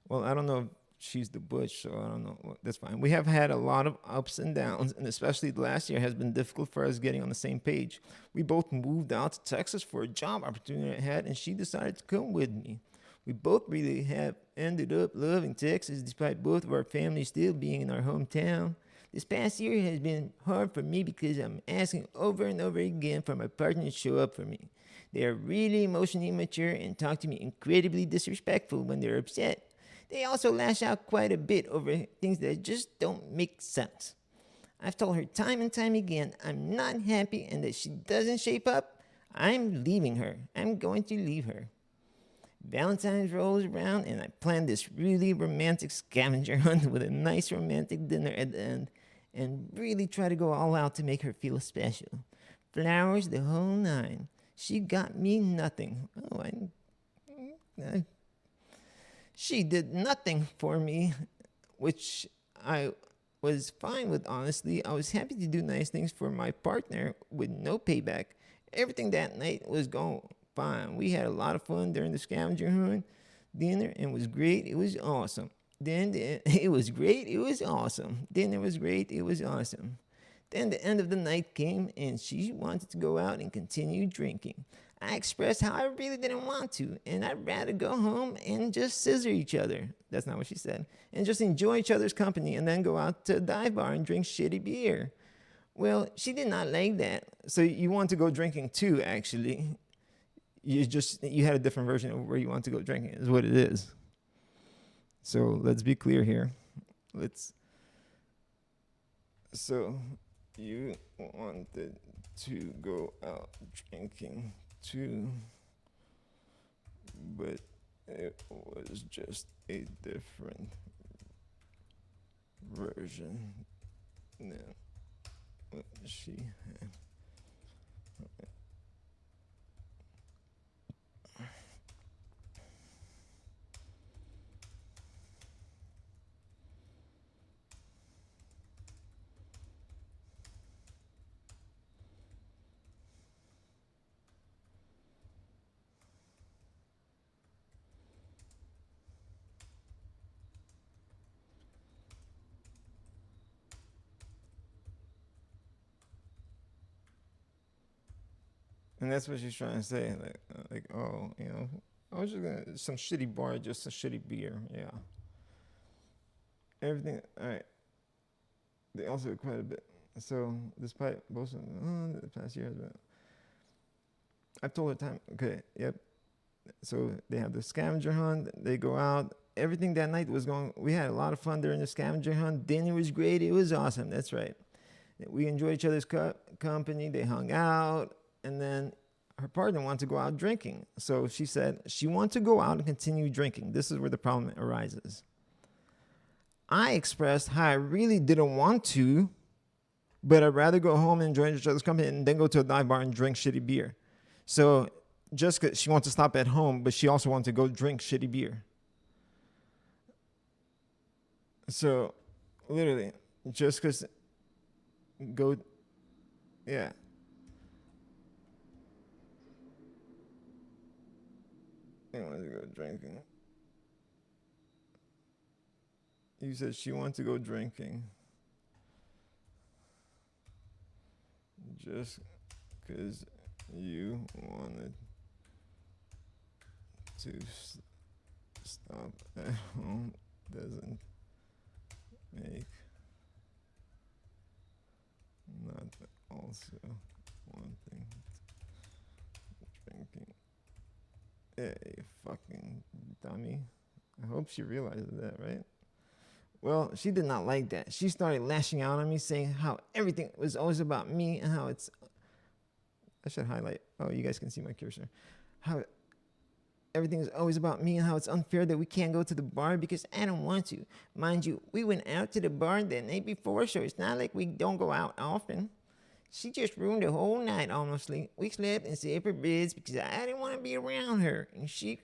well, I don't know if she's the butch, so I don't know. Well, that's fine. We have had a lot of ups and downs, and especially the last year has been difficult for us getting on the same page. We both moved out to Texas for a job opportunity I had, and she decided to come with me. We both really have ended up loving Texas, despite both of our families still being in our hometown. This past year has been hard for me because I'm asking over and over again for my partner to show up for me. They are really emotionally immature and talk to me incredibly disrespectful when they're upset. They also lash out quite a bit over things that just don't make sense. I've told her time and time again I'm not happy, and that she doesn't shape up, I'm leaving her. I'm going to leave her. Valentine's rolls around and I plan this really romantic scavenger hunt with a nice romantic dinner at the end, and really try to go all out to make her feel special. Flowers, the whole nine. She got me nothing. She did nothing for me, which I was fine with, honestly. I was happy to do nice things for my partner with no payback. Everything that night was going fine. We had a lot of fun during the scavenger hunt dinner, and it was great. It was awesome. Then it was great. It was awesome. Dinner was great. It was awesome. Then the end of the night came, and she wanted to go out and continue drinking. I expressed how I really didn't want to, and I'd rather go home and just scissor each other. That's not what she said. And just enjoy each other's company, and then go out to a dive bar and drink shitty beer. Well, she did not like that. So you want to go drinking too, actually. You had a different version of where you want to go drinking, is what it is. So let's be clear here. Let's. So you wanted to go out drinking too, but it was just a different version than what she had. And that's what she's trying to say. Like, oh, I was just gonna some shitty bar, just a shitty beer. Yeah. Everything. All right. They also quite a bit. So despite both of them, the past year has been. I've told her time. Okay. Yep. So they have the scavenger hunt. They go out. Everything that night was going. We had a lot of fun during the scavenger hunt. Dinner was great. It was awesome. That's right. We enjoyed each other's company. They hung out, and then her partner wanted to go out drinking. So she said she wanted to go out and continue drinking. This is where the problem arises. I expressed how I really didn't want to, but I'd rather go home and enjoy each other's company and then go to a dive bar and drink shitty beer. So just because she wanted to stop at home, but she also wanted to go drink shitty beer. So literally, just because go, yeah. They wanted to go drinking. You said she wanted to go drinking. Just because you wanted to stop at home doesn't make not also wanting drinking. Hey, fucking dummy. I hope she realizes that, right? Well, she did not like that. She started lashing out on me, saying how everything was always about me and how it's. I should highlight. Oh, you guys can see my cursor. How everything is always about me and how it's unfair that we can't go to the bar because I don't want to. Mind you, we went out to the bar the night before, so it's not like we don't go out often. She just ruined the whole night almost. We slept in separate beds because I didn't want to be around her. And she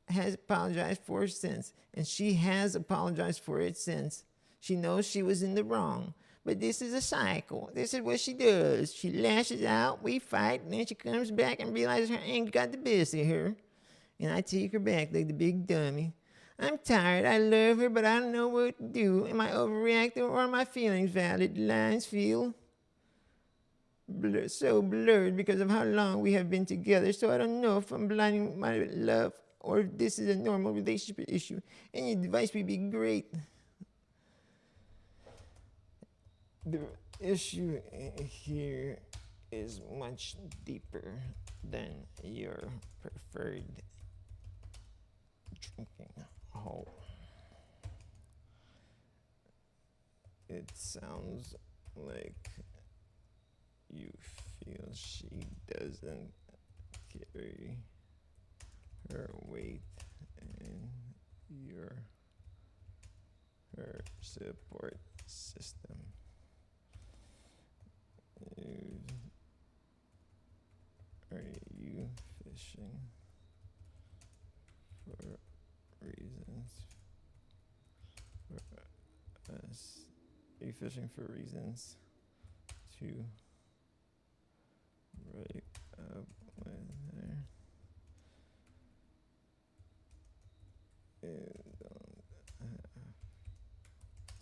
has apologized for it since. And she has apologized for it since. She knows she was in the wrong. But this is a cycle. This is what she does. She lashes out, we fight, and then she comes back and realizes her anger got the best of her. And I take her back like the big dummy. I'm tired. I love her, but I don't know what to do. Am I overreacting or are my feelings valid? The lines feel so blurred because of how long we have been together. So I don't know if I'm blinding my love or if this is a normal relationship issue. Any advice would be great. The issue here is much deeper than your preferred drinking hole. It sounds like you feel she doesn't carry her weight in her support system. Are you fishing for reasons for us? Are you fishing for reasons to break up with her? You don't have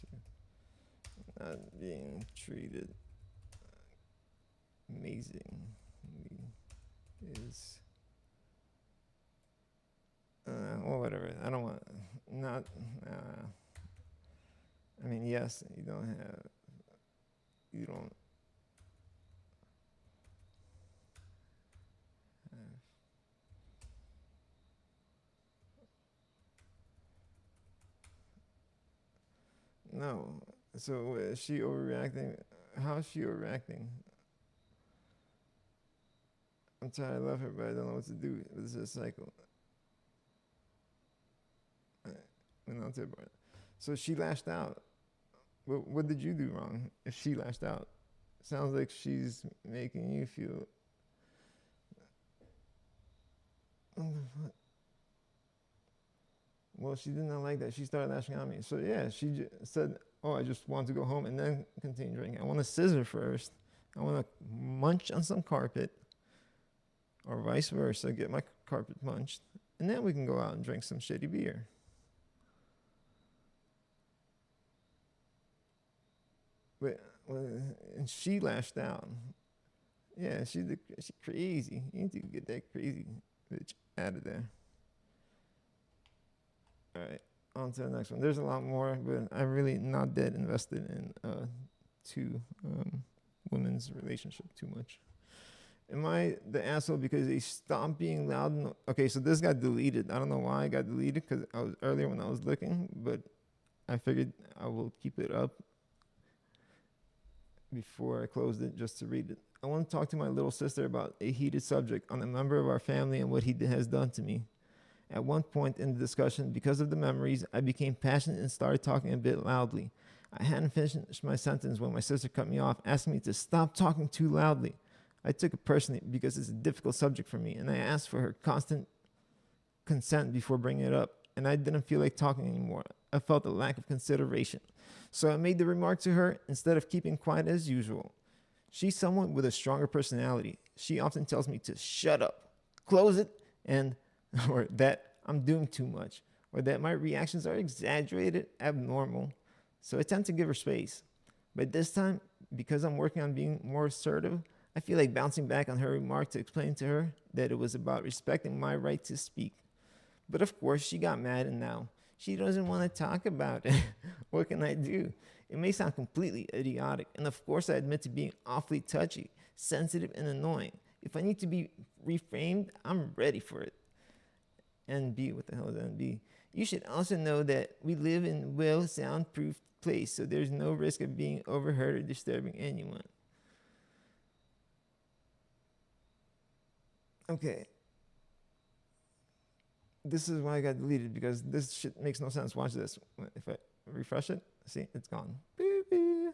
to. Not being treated amazing is well, whatever. I don't want not. I mean, yes, you don't No. So is she overreacting? How is she overreacting? I'm tired. I love her, but I don't know what to do. This is a cycle. Went on to the bar. So she lashed out. What did you do wrong if she lashed out? Sounds like she's making you feel. Well, she did not like that. She started lashing out at me. So yeah, she said, "Oh, I just want to go home and then continue drinking. I want to scissor first. I want to munch on some carpet, or vice versa. Get my carpet munched, and then we can go out and drink some shitty beer." But and she lashed out. Yeah, she's crazy. You need to get that crazy bitch out of there. All right, on to the next one. There's a lot more, but I'm really not that invested in two women's relationship too much. Am I the asshole because they stopped being loud? Okay, so this got deleted. I don't know why it got deleted because I was earlier when I was looking, but I figured I will keep it up before I closed it just to read it. I want to talk to my little sister about a heated subject on a member of our family and what he has done to me. At one point in the discussion, because of the memories, I became passionate and started talking a bit loudly. I hadn't finished my sentence when my sister cut me off, asking me to stop talking too loudly. I took it personally because it's a difficult subject for me, and I asked for her constant consent before bringing it up, and I didn't feel like talking anymore. I felt a lack of consideration. So I made the remark to her instead of keeping quiet as usual. She's someone with a stronger personality. She often tells me to shut up, close it, and or that I'm doing too much, or that my reactions are exaggerated, abnormal. So I tend to give her space. But this time, because I'm working on being more assertive, I feel like bouncing back on her remark to explain to her that it was about respecting my right to speak. But of course, she got mad, and now she doesn't want to talk about it. What can I do? It may sound completely idiotic, and of course I admit to being awfully touchy, sensitive, and annoying. If I need to be reframed, I'm ready for it. NB, what the hell is NB? You should also know that we live in a well soundproof place, so there's no risk of being overheard or disturbing anyone. Okay. This is why I got deleted, because this shit makes no sense. Watch this. If I refresh it, see, it's gone. Boop, boop.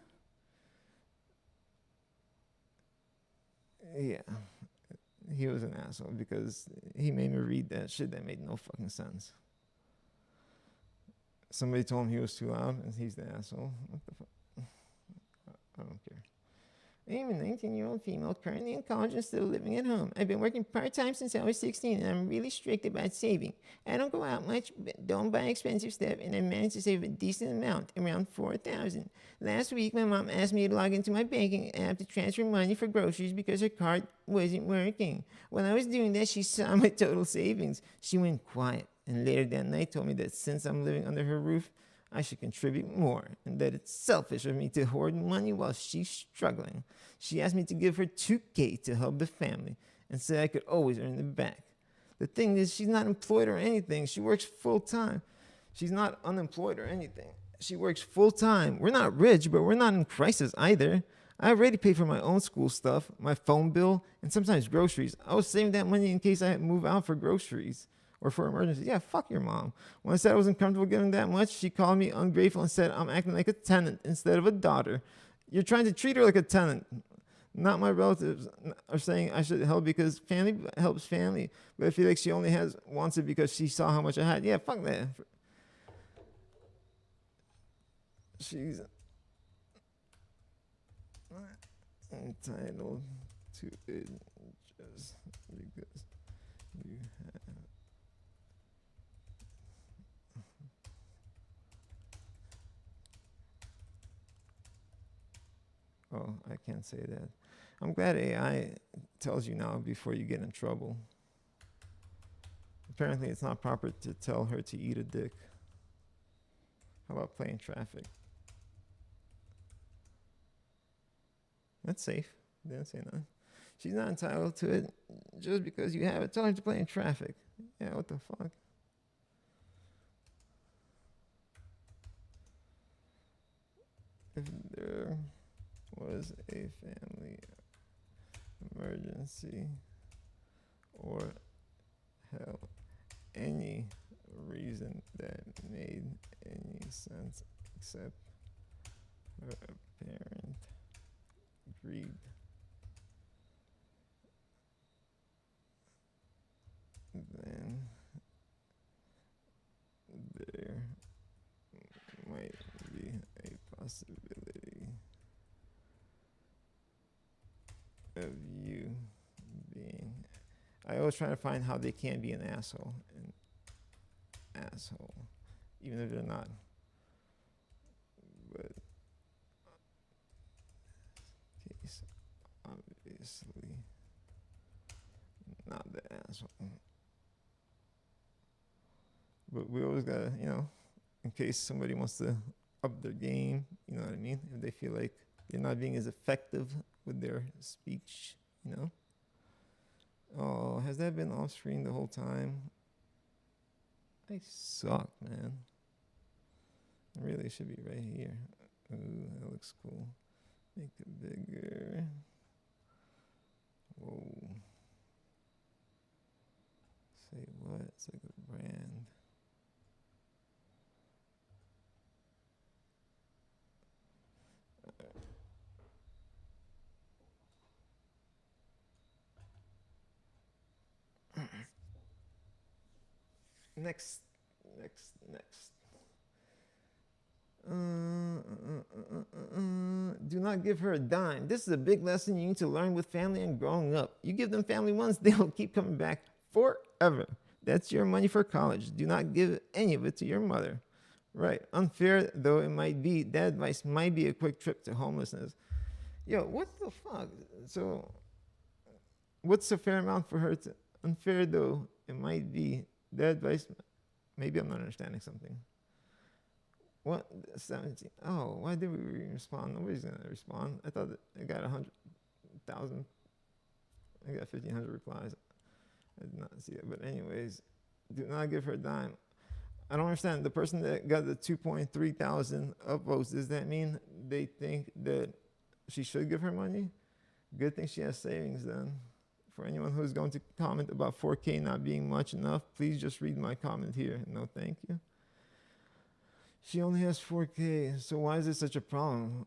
Yeah. He was an asshole because he made me read that shit that made no fucking sense. Somebody told him he was too loud, and he's the asshole. What the fuck? I don't care. I'm a 19-year-old female currently in college and still living at home. I've been working part-time since I was 16, and I'm really strict about saving. I don't go out much, don't buy expensive stuff, and I managed to save a decent amount, around $4,000. Last week, my mom asked me to log into my banking app to transfer money for groceries because her card wasn't working. When I was doing that, she saw my total savings. She went quiet, and later that night told me that since I'm living under her roof, I should contribute more, and that it's selfish of me to hoard money while she's struggling. She asked me to give her $2,000 to help the family, and said I could always earn it back. The thing is, she's not employed or anything. She works full-time. She's not unemployed or anything. She works full-time. We're not rich, but we're not in crisis either. I already pay for my own school stuff, my phone bill, and sometimes groceries. I was saving that money in case I move out for groceries. Or for emergency. Yeah, fuck your mom. When I said I wasn't comfortable giving that much, she called me ungrateful and said I'm acting like a tenant instead of a daughter. You're trying to treat her like a tenant. Not my relatives are saying I should help because family helps family. But I feel like she only wants it because she saw how much I had. Yeah, fuck that. She's entitled to it just because you have. Oh, I can't say that. I'm glad AI tells you now before you get in trouble. Apparently, it's not proper to tell her to eat a dick. How about playing traffic? That's safe. They didn't say nothing. She's not entitled to it just because you have it. Tell her to play in traffic. Yeah, what the fuck? if there was a family emergency or hell any reason that made any sense except her apparent greed, then there might be a possibility of you being. I always try to find how they can't be an asshole. An asshole. Even if they're not. But case obviously not the asshole. But we always gotta, in case somebody wants to up their game, you know what I mean? If they feel like they're not being as effective with their speech, Oh, has that been off screen the whole time? I suck, man. It really should be right here. Ooh, that looks cool. Make it bigger. Whoa. Say what? It's like a brand. Next. Do not give her a dime. This is a big lesson you need to learn with family and growing up. You give them family once, they'll keep coming back forever. That's your money for college. Do not give any of it to your mother. Right. Unfair though it might be, that advice might be a quick trip to homelessness. Yo, what the fuck? So, what's a fair amount for her to? Unfair though it might be, that advice. Maybe I'm not understanding something. What? 17. Oh, why did we respond? Nobody's gonna respond. I thought that I got 100,000. I got 1,500 replies. I did not see it. But anyways, do not give her a dime. I don't understand. The person that got the 2.3 thousand upvotes, does that mean they think that she should give her money? Good thing she has savings then. For anyone who's going to comment about 4K not being much enough, please just read my comment here. No, thank you. She only has 4K, so why is it such a problem?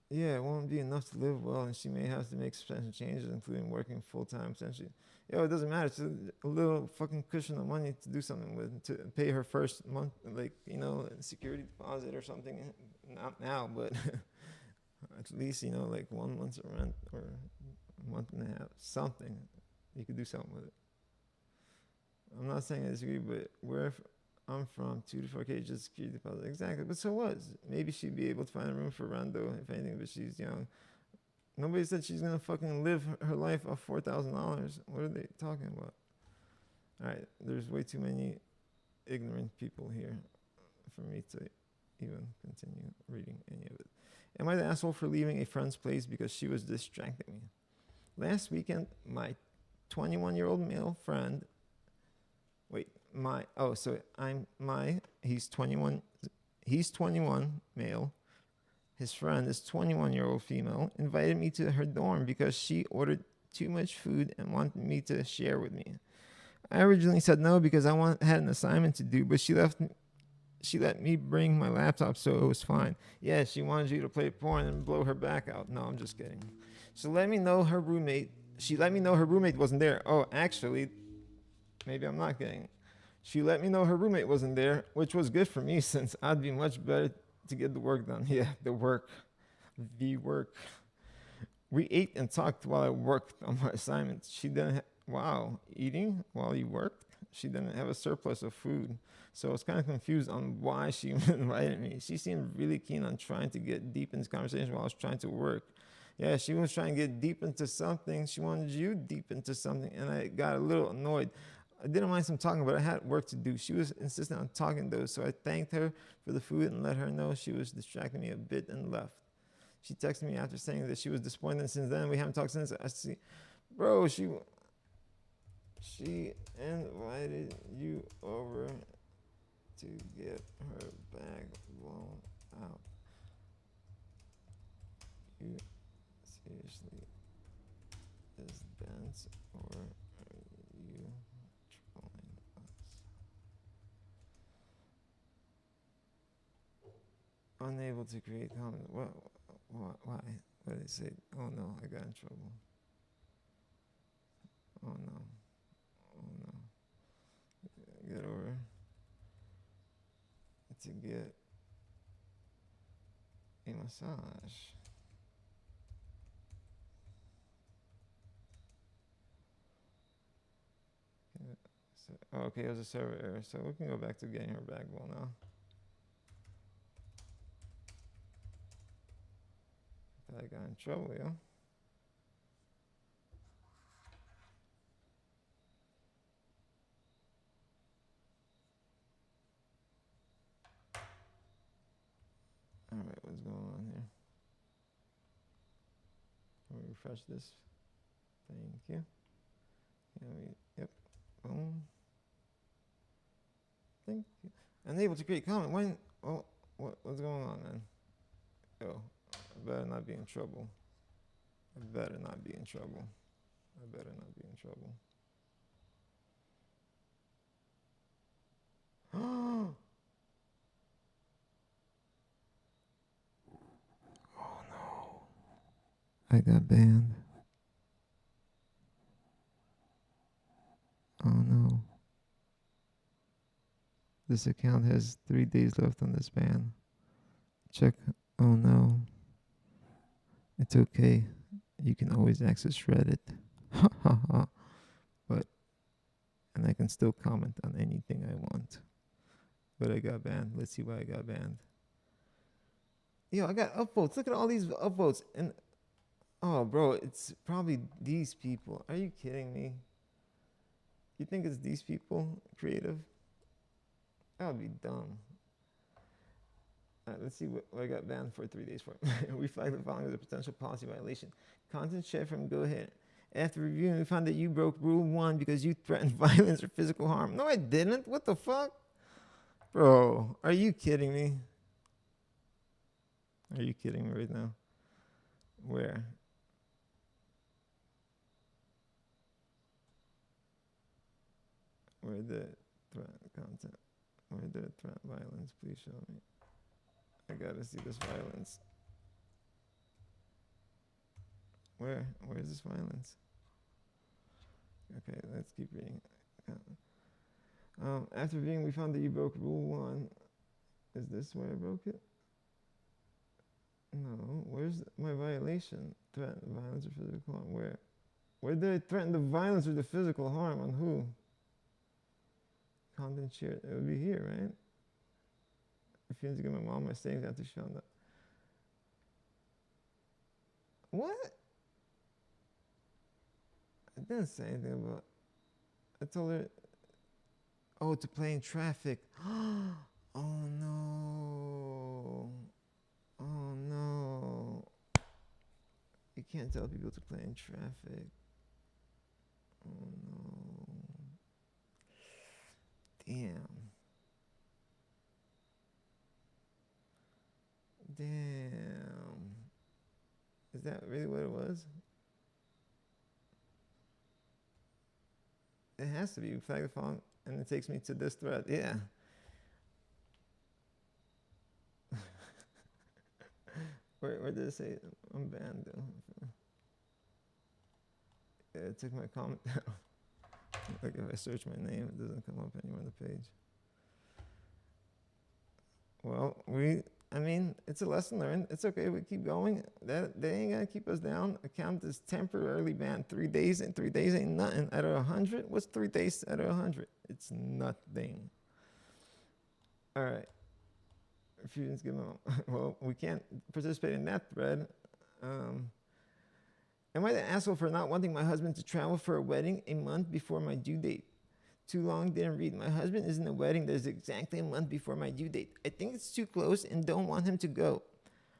Yeah, it won't be enough to live well, and she may have to make substantial changes, including working full-time, essentially. Yo, it doesn't matter. It's a little fucking cushion of money to do something with, to pay her first month, like, security deposit or something. Not now, but at least, like 1 month's rent or a month and a half, something. You could do something with it. I'm not saying I disagree, but where I'm from, 2 to 4K, just security deposit. Exactly, but so what? Maybe she'd be able to find a room for rent, though, if anything, but she's young. Nobody said she's going to fucking live her life off $4,000. What are they talking about? All right, there's way too many ignorant people here for me to even continue reading any of it. Am I the asshole for leaving a friend's place because she was distracting me? Last weekend, my 21-year-old male friend, he's 21 male. His friend is 21-year-old female, invited me to her dorm because she ordered too much food and wanted me to share with me. I originally said no because I had an assignment to do, but she let me bring my laptop, so it was fine. Yeah, she wanted you to play porn and blow her back out. No, I'm just kidding. She let me know her roommate wasn't there. Oh, actually, maybe I'm not kidding. She let me know her roommate wasn't there, which was good for me since I'd be much better to get the work done. Yeah, the work. We ate and talked while I worked on my assignments. She didn't eating while you worked? She didn't have a surplus of food. So I was kind of confused on why she invited me. She seemed really keen on trying to get deep into conversation while I was trying to work. Yeah, she was trying to get deep into something. She wanted you deep into something, and I got a little annoyed. I didn't mind some talking, but I had work to do. She was insistent on talking, though, so I thanked her for the food and let her know she was distracting me a bit and left. She texted me after saying that she was disappointed, and since then we haven't talked since. I see, bro, she invited you over to get her bag blown out. you seriously is dance or are you trolling us? Unable to create comment. What? Why? What did they say? Oh no, I got in trouble. Oh no. Oh no. Get over to get a massage. So, oh, okay, it was a server error, so we can go back to getting her back ball now. I got in trouble, yo. Alright, what's going on here? Can we refresh this? Thank you. Yep. Boom. Thank you. Unable to create comment. When? Oh, what's going on, man? Yo, I better not be in trouble. I better not be in trouble. I better not be in trouble. Oh no. I got banned. Oh no. This account has 3 days left on this ban. Check. Oh no. It's okay. You can always access Reddit. But, and I can still comment on anything I want. But I got banned. Let's see why I got banned. Yo, I got upvotes. Look at all these upvotes. And, oh, bro, it's probably these people. Are you kidding me? You think it's these people creative? That would be dumb. All right, let's see what I got banned for 3 days for. We flagged the following as a potential policy violation. Content shared from Go Ahead. After reviewing, we found that you broke Rule 1 because you threatened violence or physical harm. No, I didn't. What the fuck? Bro, are you kidding me? Are you kidding me right now? Where? Where the threat content? Where the threat violence? Please show me. I gotta see this violence. Where? Where is this violence? Okay, let's keep reading. After reading, we found that you broke Rule 1. Is this where I broke it? No. Where's my violation? Threaten violence or physical harm? Where? Where did I threaten the violence or the physical harm? On who? Content shared. It would be here, right? Refusing to give my mom my savings after she found that. What? I didn't say anything about. I told her. Oh, to play in traffic. Oh no. Oh no. You can't tell people to play in traffic. Oh no. Damn. Damn. Is that really what it was? It has to be. Flag the phone, and it takes me to this thread. Yeah. Where did it say I'm banned though? Yeah, it took my comment down. Like if I search my name, it doesn't come up anywhere on the page. Well, I mean, it's a lesson learned. It's okay. We keep going. They ain't gonna keep us down. Account is temporarily banned 3 days, and 3 days ain't nothing. Out of 100, what's 3 days out of 100? It's nothing. All right. Refusing to give them. Well, we can't participate in that thread. Am I the asshole for not wanting my husband to travel for a wedding a month before my due date? Too long, didn't read. My husband is in a wedding that is exactly a month before my due date. I think it's too close and don't want him to go.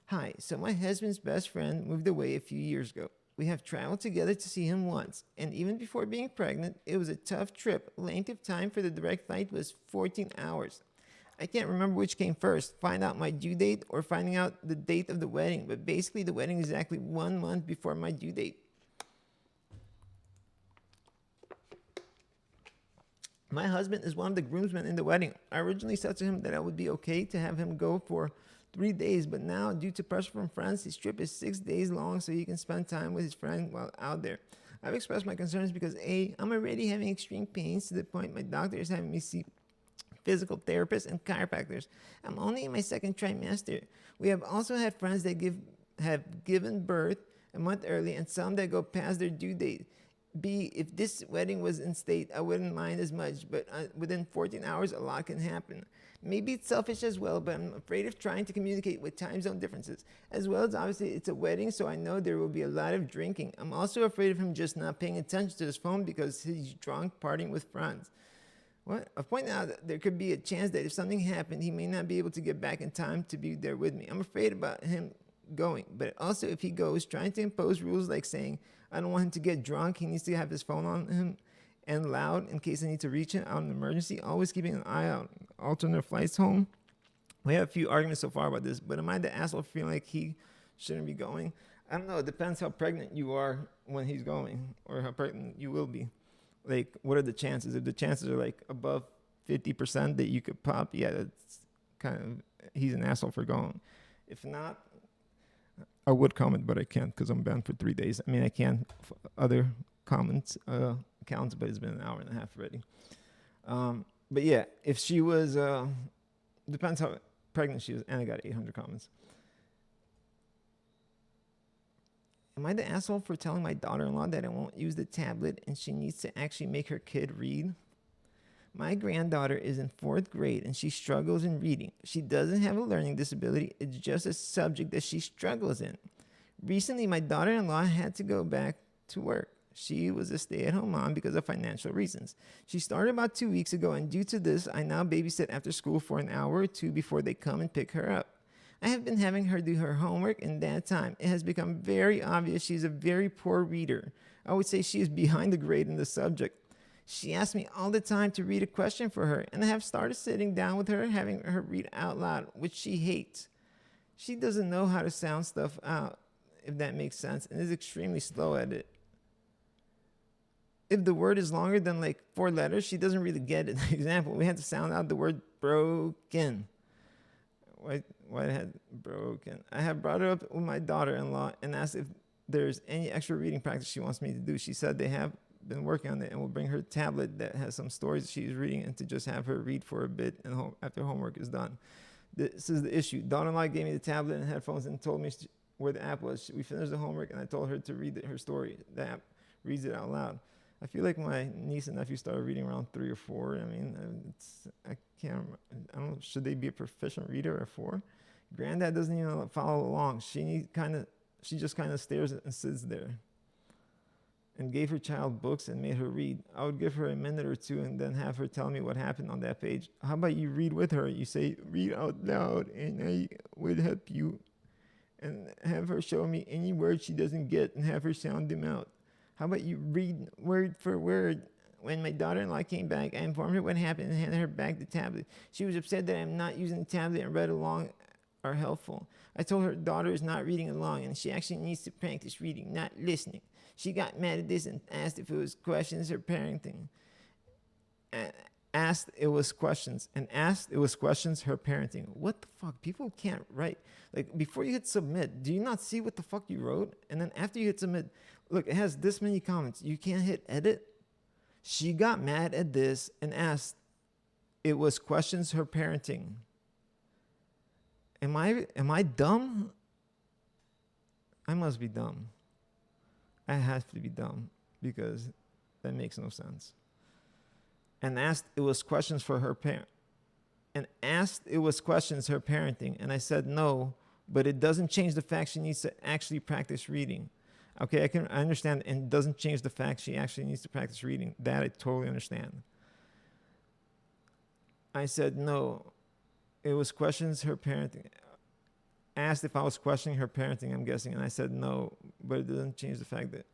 Hi, so my husband's best friend moved away a few years ago. We have traveled together to see him once, and even before being pregnant, it was a tough trip. Length of time for the direct flight was 14 hours. I can't remember which came first, find out my due date or finding out the date of the wedding. But basically, the wedding is exactly 1 month before my due date. My husband is one of the groomsmen in the wedding. I originally said to him that it would be okay to have him go for 3 days, but now, due to pressure from friends, his trip is 6 days long so he can spend time with his friend while out there. I've expressed my concerns because A, I'm already having extreme pains to the point my doctor is having me see physical therapists and chiropractors. I'm only in my second trimester. We have also had friends that have given birth a month early and some that go past their due date. B, if this wedding was in state, I wouldn't mind as much, but within 14 hours, a lot can happen. Maybe it's selfish as well, but I'm afraid of trying to communicate with time zone differences. As well as obviously it's a wedding, so I know there will be a lot of drinking. I'm also afraid of him just not paying attention to his phone because he's drunk partying with friends. What? I've pointed out that there could be a chance that if something happened, he may not be able to get back in time to be there with me. I'm afraid about him going, but also if he goes, trying to impose rules like saying, I don't want him to get drunk, he needs to have his phone on him and loud in case I need to reach him out in an emergency, always keeping an eye out on alternate flights home. We have a few arguments so far about this, but am I the asshole feeling like he shouldn't be going? I don't know, it depends how pregnant you are when he's going or how pregnant you will be. Like, what are the chances? If the chances are like above 50% that you could pop, yeah, that's kind of, he's an asshole for going. If not, I would comment, but I can't because I'm banned for 3 days. I mean, I can other comments, accounts, but it's been an hour and a half already. But yeah, if she was, depends how pregnant she is, and I got 800 comments. Am I the asshole for telling my daughter-in-law that I won't use the tablet and she needs to actually make her kid read? My granddaughter is in 4th grade and she struggles in reading. She doesn't have a learning disability. It's just a subject that she struggles in. Recently, my daughter-in-law had to go back to work. She was a stay-at-home mom because of financial reasons. She started about 2 weeks ago, and due to this, I now babysit after school for an hour or two before they come and pick her up. I have been having her do her homework in that time. It has become very obvious she's a very poor reader. I would say she is behind the grade in the subject. She asks me all the time to read a question for her, and I have started sitting down with her, having her read out loud, which she hates. She doesn't know how to sound stuff out, if that makes sense, and is extremely slow at it. If the word is longer than like 4 letters, she doesn't really get it. Example, we had to sound out the word broken. Why it had broken? I have brought her up with my daughter-in-law and asked if there's any extra reading practice she wants me to do. She said they have been working on it and will bring her a tablet that has some stories she's reading and to just have her read for a bit and after homework is done. This is the issue. Daughter-in-law gave me the tablet and headphones and told me where the app was. We finished the homework and I told her to read her story. The app reads it out loud. I feel like my niece and nephew started reading around 3 or 4. I mean, I don't know, should they be a proficient reader at 4? Granddad doesn't even follow along. She just kind of stares and sits there. And gave her child books and made her read. I would give her a minute or two and then have her tell me what happened on that page. How about you read with her? You say, read out loud, and I would help you. And have her show me any words she doesn't get and have her sound them out. How about you read word for word? When my daughter-in-law came back, I informed her what happened and handed her back the tablet. She was upset that I'm not using the tablet and read along are helpful. I told her daughter is not reading along and she actually needs to practice reading, not listening. She got mad at this and asked if it was questions her parenting. Asked it was questions her parenting. What the fuck? People can't write. Like, before you hit submit, do you not see what the fuck you wrote? And then after you hit submit, look, it has this many comments. You can't hit edit. She got mad at this and asked it was questions her parenting. Am I dumb? I must be dumb. I have to be dumb because that makes no sense. And asked it was questions for her parent. And asked it was questions her parenting. And I said no, but it doesn't change the fact she needs to actually practice reading. Okay, I understand, and it doesn't change the fact she actually needs to practice reading. That I totally understand. I said no. It was questions her parenting. Asked if I was questioning her parenting, I'm guessing, and I said no, but it doesn't change the fact that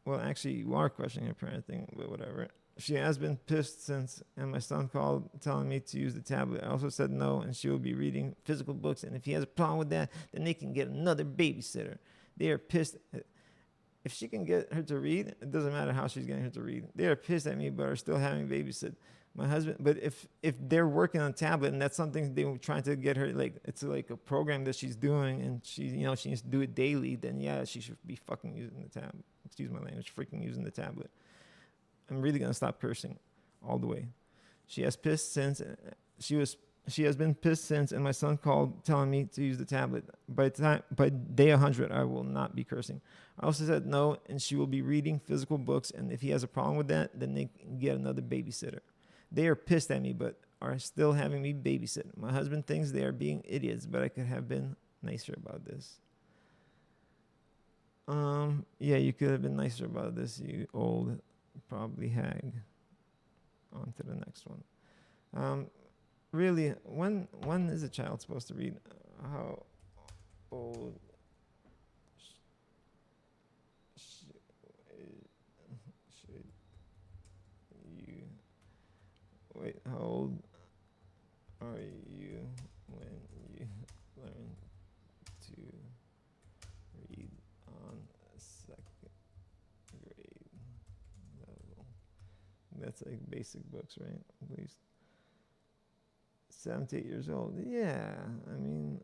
Well, actually, you are questioning her parenting, but whatever. She has been pissed since, and my son called telling me to use the tablet. I also said no, and she will be reading physical books. And if he has a problem with that, then they can get another babysitter. They are pissed. If she can get her to read, it doesn't matter how she's getting her to read. They are pissed at me, but are still having babysit. My husband, but if they're working on a tablet and that's something they were trying to get her, like it's like a program that she's doing and she needs to do it daily, then yeah, she should be fucking using the tablet. Excuse my language, freaking using the tablet. I'm really gonna stop cursing all the way. She has been pissed since, and my son called telling me to use the tablet. By day 100, I will not be cursing. I also said no, and she will be reading physical books. And if he has a problem with that, then they can get another babysitter. They are pissed at me, but are still having me babysit. My husband thinks they are being idiots, but I could have been nicer about this. Yeah, you could have been nicer about this, you old probably hag. On to the next one. Really, when is a child supposed to read? How old should you wait? How old are you when you learn to read on second grade level? That's like basic books, right? At least 7 to 8 years old. Yeah, I mean,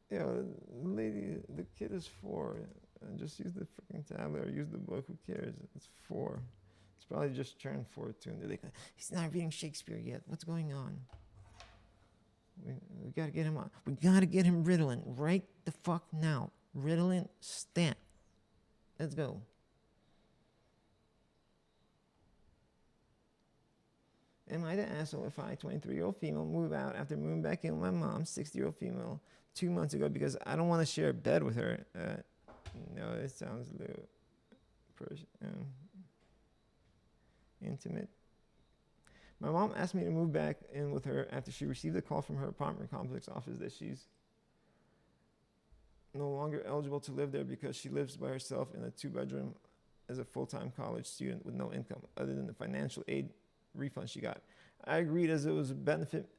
the kid is 4. And just use the freaking tablet or use the book. Who cares? It's 4. It's probably just turned 4 too. And they're like, he's not reading Shakespeare yet. What's going on? We gotta get him on. We gotta get him Ritalin right the fuck now. Ritalin stat. Let's go. Am I the asshole if I, 23-year-old female, move out after moving back in with my mom, 60-year-old female, 2 months ago because I don't want to share a bed with her? No, it sounds a little intimate. My mom asked me to move back in with her after she received a call from her apartment complex office that she's no longer eligible to live there because she lives by herself in a 2-bedroom as a full-time college student with no income other than the financial aid refund she got. I agreed as it would benefit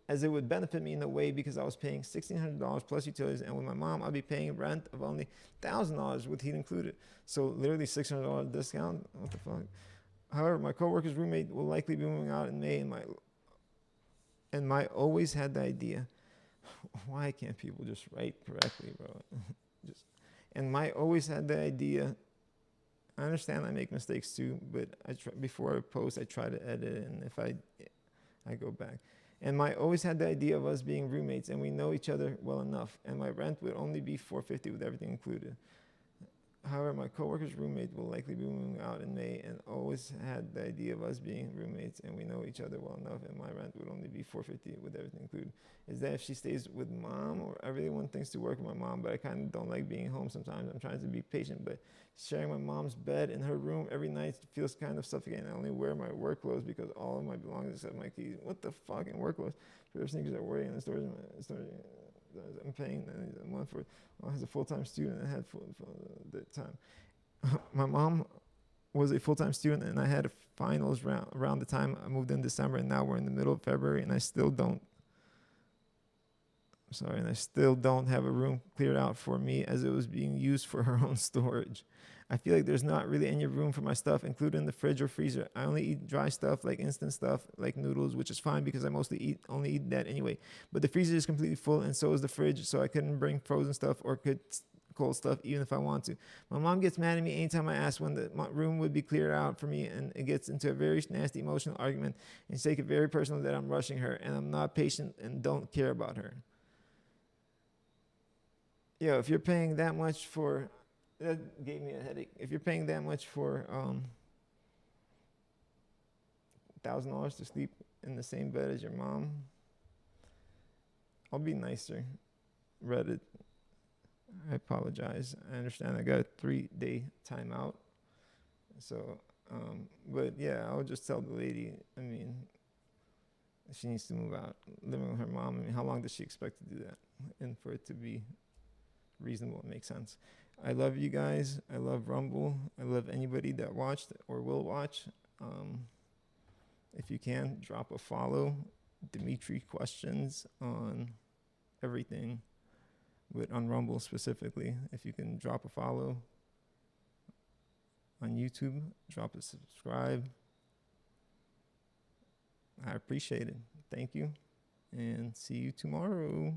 me in a way because I was paying $1,600 plus utilities, and with my mom I'll be paying rent of only $1,000 with heat included. So literally $600 discount. What the fuck? However, my coworker's roommate will likely be moving out in May, and my always had the idea. Why can't people just write correctly, bro? And my always had the idea. I understand I make mistakes too, but before I post, I try to edit it, and if I go back. And my always had the idea of us being roommates, and we know each other well enough, and my rent would only be $450 with everything included. However, my coworker's roommate will likely be moving out in May, and always had the idea of us being roommates, and we know each other well enough, and my rent would only be $450 with everything included. Is that if she stays with mom, or I really want things to work with my mom, but I kind of don't like being home sometimes. I'm trying to be patient, but sharing my mom's bed in her room every night feels kind of suffocating. I only wear my work clothes because all of my belongings except my keys. What the fucking work clothes? For sneakers are working in the storage. I'm paying a month for. As a full-time student, I had full the time. My mom was a full-time student, and I had finals around the time I moved in December, and now we're in the middle of February, and I still don't have a room cleared out for me as it was being used for her own storage. I feel like there's not really any room for my stuff, including the fridge or freezer. I only eat dry stuff, like instant stuff, like noodles, which is fine because I only eat that anyway. But the freezer is completely full, and so is the fridge, so I couldn't bring frozen stuff or cold stuff even if I want to. My mom gets mad at me anytime I ask when the room would be cleared out for me, and it gets into a very nasty emotional argument and take it very personal that I'm rushing her and I'm not patient and don't care about her. Yo, if you're paying that much for... That gave me a headache. If you're paying that much for $1,000 to sleep in the same bed as your mom, I'll be nicer. Reddit. I apologize. I understand I got a 3-day timeout. So, but yeah, I'll just tell the lady, I mean, she needs to move out. Living with her mom, I mean, how long does she expect to do that? And for it to be reasonable and make sense. I love you guys. I love Rumble. I love anybody that watched or will watch. If you can, drop a follow. Dmitriy questions on everything, but on Rumble specifically. If you can drop a follow on YouTube, drop a subscribe. I appreciate it. Thank you. And see you tomorrow.